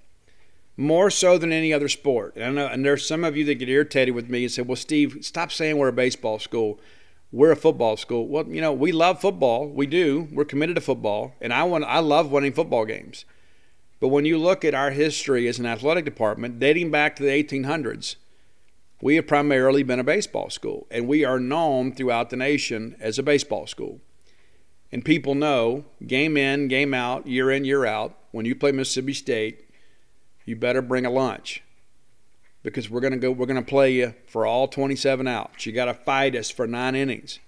more so than any other sport. And I know, and there's some of you that get irritated with me and say, well, Steve, stop saying we're a baseball school. We're a football school. Well, we love football. We do. We're committed to football. And I love winning football games. But when you look at our history as an athletic department, dating back to the 1800s, we have primarily been a baseball school. And we are known throughout the nation as a baseball school. And people know, game in, game out, year in, year out, when you play Mississippi State, you better bring a lunch. Because we're going to play you for all 27 outs. You got to fight us for 9 innings.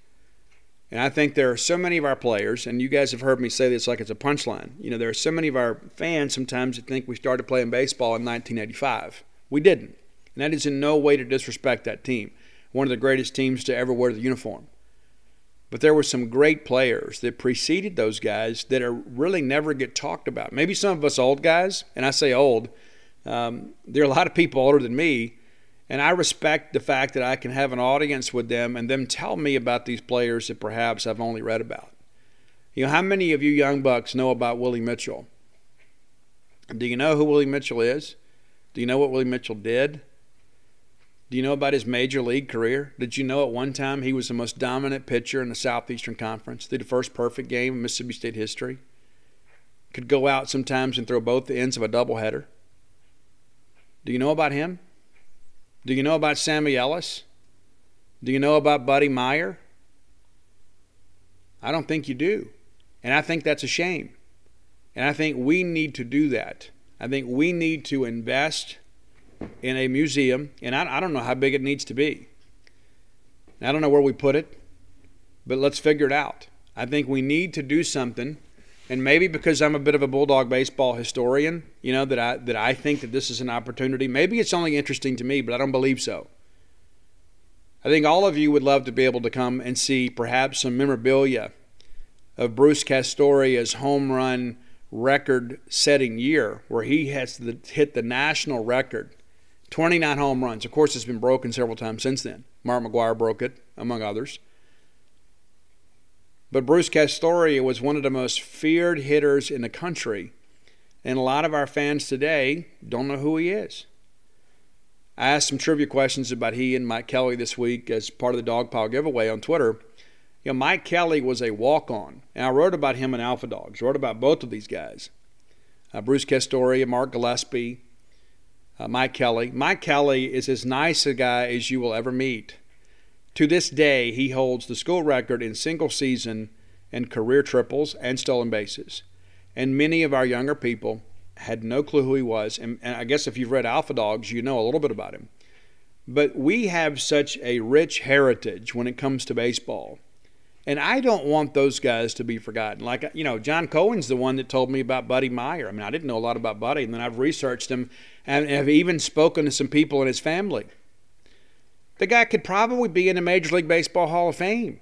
And I think there are so many of our players, and you guys have heard me say this like it's a punchline. There are so many of our fans sometimes that think we started playing baseball in 1985. We didn't. And that is in no way to disrespect that team. One of the greatest teams to ever wear the uniform. But there were some great players that preceded those guys that are really never get talked about. Maybe some of us old guys, and I say old, there are a lot of people older than me, and I respect the fact that I can have an audience with them and them tell me about these players that perhaps I've only read about. How many of you young bucks know about Willie Mitchell? Do you know who Willie Mitchell is? Do you know what Willie Mitchell did? Do you know about his major league career? Did you know at one time he was the most dominant pitcher in the Southeastern Conference? Did the first perfect game in Mississippi State history? Could go out sometimes and throw both the ends of a doubleheader. Do you know about him? Do you know about Sammy Ellis? Do you know about Buddy Meyer? I don't think you do. And I think that's a shame. And I think we need to do that. I think we need to invest in a museum, and I don't know how big it needs to be. I don't know where we put it, but let's figure it out. I think we need to do something, and maybe because I'm a bit of a Bulldog baseball historian, that I think that this is an opportunity. Maybe it's only interesting to me, but I don't believe so. I think all of you would love to be able to come and see perhaps some memorabilia of Bruce Castoria's home run record-setting year, where he has hit the national record, 29 home runs. Of course, it's been broken several times since then. Mark McGwire broke it, among others. But Bruce Castoria was one of the most feared hitters in the country, and a lot of our fans today don't know who he is. I asked some trivia questions about he and Mike Kelly this week as part of the Dogpile giveaway on Twitter. Mike Kelly was a walk-on, and I wrote about him in Alpha Dogs, wrote about both of these guys. Bruce Castoria, Mark Gillespie, Mike Kelly. Mike Kelly is as nice a guy as you will ever meet. To this day, he holds the school record in single season and career triples and stolen bases. And many of our younger people had no clue who he was. And I guess if you've read Alpha Dogs, you know a little bit about him. But we have such a rich heritage when it comes to baseball. And I don't want those guys to be forgotten. Like, John Cohen's the one that told me about Buddy Meyer. I mean, I didn't know a lot about Buddy, and then I've researched him and have even spoken to some people in his family. The guy could probably be in the Major League Baseball Hall of Fame.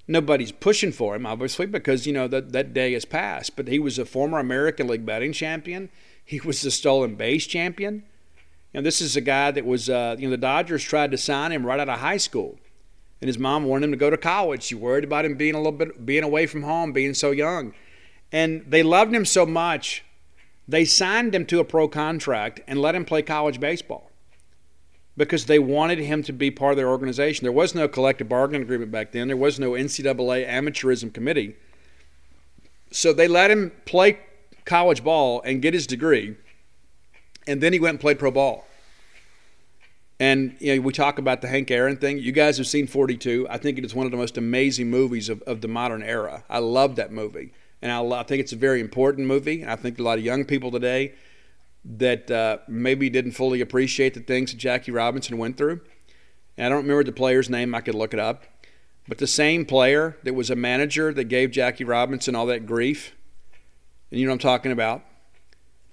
Nobody's pushing for him, obviously, because, that day has passed. But he was a former American League batting champion. He was the stolen base champion. This is a guy that was, the Dodgers tried to sign him right out of high school. And his mom wanted him to go to college. She worried about him being away from home, being so young. And they loved him so much, they signed him to a pro contract and let him play college baseball because they wanted him to be part of their organization. There was no collective bargaining agreement back then. There was no NCAA amateurism committee. So they let him play college ball and get his degree, and then he went and played pro ball. And we talk about the Hank Aaron thing. You guys have seen 42. I think it is one of the most amazing movies of the modern era. I love that movie. And I think it's a very important movie. And I think a lot of young people today that maybe didn't fully appreciate the things that Jackie Robinson went through. And I don't remember the player's name. I could look it up. But the same player that was a manager that gave Jackie Robinson all that grief, and you know what I'm talking about,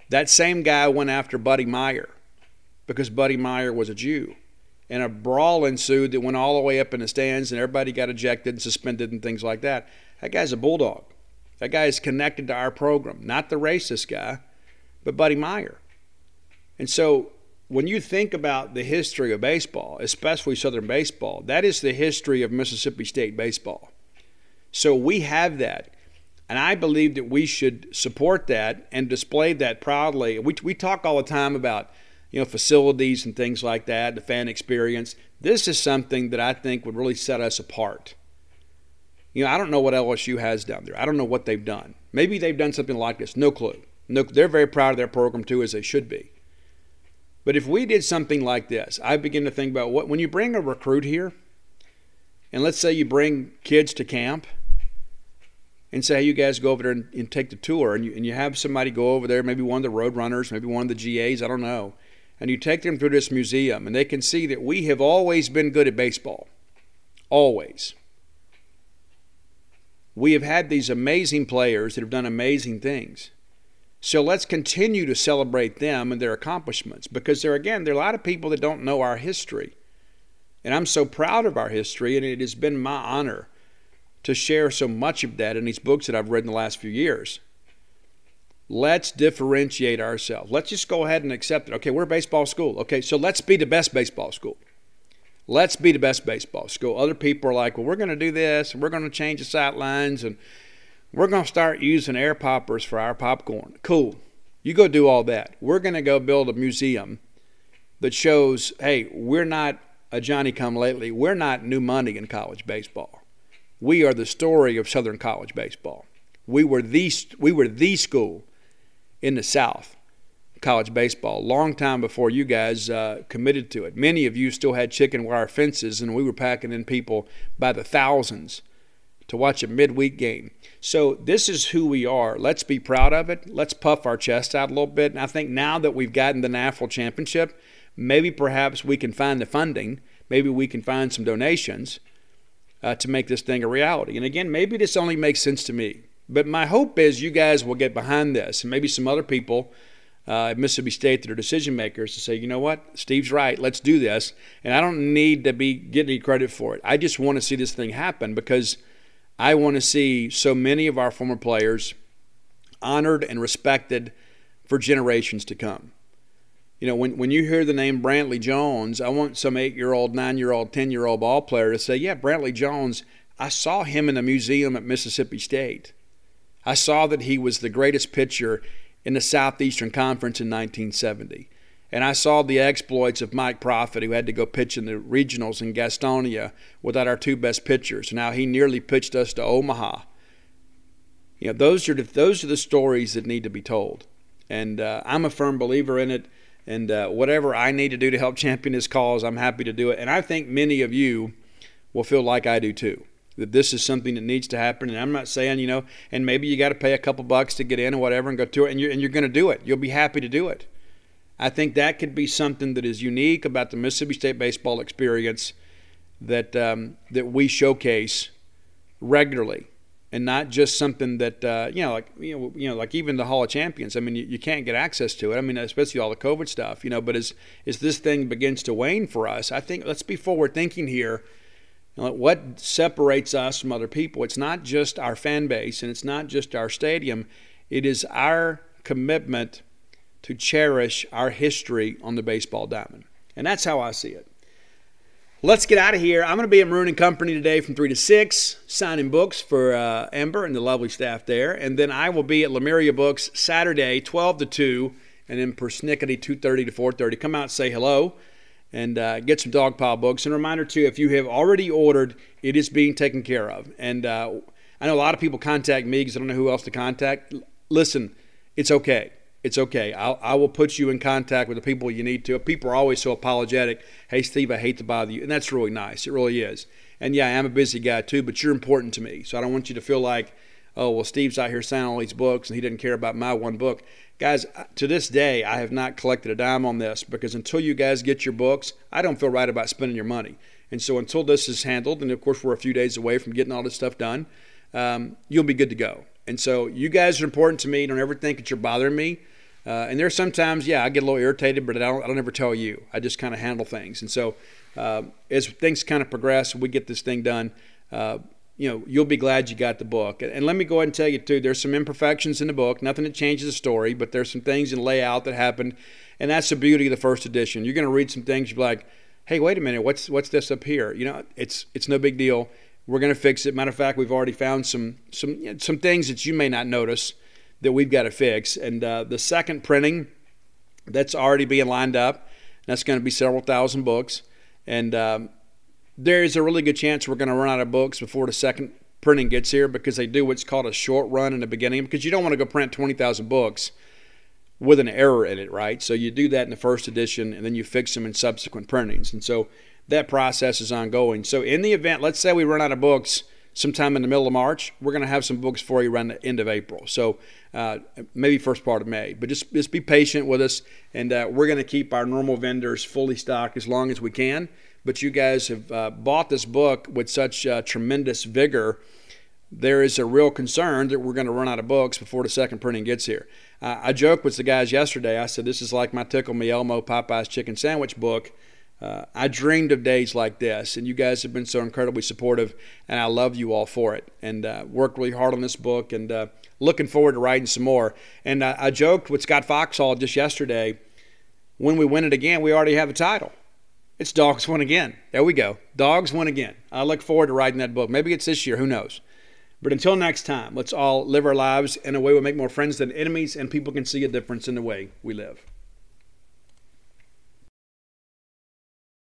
that same guy went after Buddy Meyer because Buddy Meyer was a Jew. And a brawl ensued that went all the way up in the stands, and everybody got ejected and suspended and things like that. That guy's a bulldog. That guy is connected to our program. Not the racist guy, but Buddy Meyer. And so when you think about the history of baseball, especially Southern baseball, that is the history of Mississippi State baseball. So we have that. And I believe that we should support that and display that proudly. We talk all the time about facilities and things like that, the fan experience. This is something that I think would really set us apart. I don't know what LSU has down there. I don't know what they've done. Maybe they've done something like this. No clue. No, they're very proud of their program too, as they should be. But if we did something like this, I begin to think about when you bring a recruit here, and let's say you bring kids to camp, and say, hey, you guys go over there and take the tour, and you have somebody go over there, maybe one of the road runners, maybe one of the GAs, I don't know, and you take them through this museum, and they can see that we have always been good at baseball. Always. We have had these amazing players that have done amazing things. So let's continue to celebrate them and their accomplishments, because there are a lot of people that don't know our history. And I'm so proud of our history, and it has been my honor to share so much of that in these books that I've read in the last few years. Let's differentiate ourselves. Let's just go ahead and accept it. Okay, we're a baseball school. Okay, so let's be the best baseball school. Let's be the best baseball school. Other people are like, well, we're going to do this, and we're going to change the sight lines, and we're going to start using air poppers for our popcorn. Cool. You go do all that. We're going to go build a museum that shows, hey, we're not a Johnny-come-lately. We're not new money in college baseball. We are the story of Southern college baseball. We were the school in the South, college baseball, long time before you guys committed to it. Many of you still had chicken wire fences, and we were packing in people by the thousands to watch a midweek game. So this is who we are. Let's be proud of it. Let's puff our chest out a little bit. And I think now that we've gotten the NAFL championship, maybe perhaps we can find the funding. Maybe we can find some donations to make this thing a reality. And again, maybe this only makes sense to me. But my hope is you guys will get behind this, and maybe some other people at Mississippi State that are decision makers to say, you know what, Steve's right, let's do this. And I don't need to be getting any credit for it. I just want to see this thing happen, because I want to see so many of our former players honored and respected for generations to come. When you hear the name Brantley Jones, I want some 8-year-old, 9-year-old, 10-year-old ball player to say, yeah, Brantley Jones, I saw him in a museum at Mississippi State. I saw that he was the greatest pitcher in the Southeastern Conference in 1970. And I saw the exploits of Mike Profit, who had to go pitch in the regionals in Gastonia without our two best pitchers. Now he nearly pitched us to Omaha. those are the stories that need to be told. And I'm a firm believer in it. And whatever I need to do to help champion this cause, I'm happy to do it. And I think many of you will feel like I do too, that this is something that needs to happen. And I'm not saying, and maybe you got to pay a couple bucks to get in or whatever and go to it, and you're going to do it. You'll be happy to do it. I think that could be something that is unique about the Mississippi State baseball experience that we showcase regularly. And not just something that like even the Hall of Champions. I mean, you can't get access to it. I mean, especially all the COVID stuff. But as this thing begins to wane for us, I think let's be forward thinking here. What separates us from other people? It's not just our fan base, and it's not just our stadium. It is our commitment to cherish our history on the baseball diamond, and that's how I see it. Let's get out of here. I'm going to be at Maroon & Company today from 3 to 6, signing books for Amber and the lovely staff there. And then I will be at Lemuria Books Saturday, 12 to 2, and then Persnickety, 2:30 to 4:30. Come out and say hello and get some Dogpile books. And a reminder, too, if you have already ordered, it is being taken care of. And I know a lot of people contact me because I don't know who else to contact. Listen, it's okay. It's okay. I will put you in contact with the people you need to. People are always so apologetic. Hey, Steve, I hate to bother you. And that's really nice. It really is. And, yeah, I'm a busy guy too, but you're important to me. So I don't want you to feel like, oh, well, Steve's out here signing all these books and he doesn't care about my one book. Guys, to this day, I have not collected a dime on this because until you guys get your books, I don't feel right about spending your money. And so until this is handled, and, of course, we're a few days away from getting all this stuff done, you'll be good to go. And so you guys are important to me. Don't ever think that you're bothering me. And there's sometimes, I get a little irritated, but I don't ever tell you. I just kind of handle things. And so as things kind of progress, we get this thing done, you'll be glad you got the book. And let me go ahead and tell you, too, there's some imperfections in the book. Nothing that changes the story, but there's some things in layout that happened. And that's the beauty of the first edition. You're going to read some things, you'll be like, hey, wait a minute, what's this up here? It's no big deal. We're going to fix it. Matter of fact, we've already found some things that you may not notice that we've got to fix. And the second printing, that's already being lined up. That's going to be several thousand books. And there's a really good chance we're going to run out of books before the second printing gets here because they do what's called a short run in the beginning because you don't want to go print 20,000 books with an error in it, right? So you do that in the first edition and then you fix them in subsequent printings. And so that process is ongoing. So in the event, let's say we run out of books sometime in the middle of March, we're going to have some books for you around the end of April. So maybe first part of May. But just be patient with us, and we're going to keep our normal vendors fully stocked as long as we can. But you guys have bought this book with such tremendous vigor. There is a real concern that we're going to run out of books before the second printing gets here. I joked with the guys yesterday. I said, this is like my Tickle Me Elmo Popeye's Chicken Sandwich book. I dreamed of days like this, and you guys have been so incredibly supportive, and I love you all for it. And worked really hard on this book, and looking forward to writing some more. And I joked with Scott Foxhall just yesterday, when we win it again, we already have a title. It's Dogs Win Again. There we go. Dogs Win Again. I look forward to writing that book. Maybe it's this year. Who knows? But until next time, let's all live our lives in a way we make more friends than enemies, and people can see a difference in the way we live.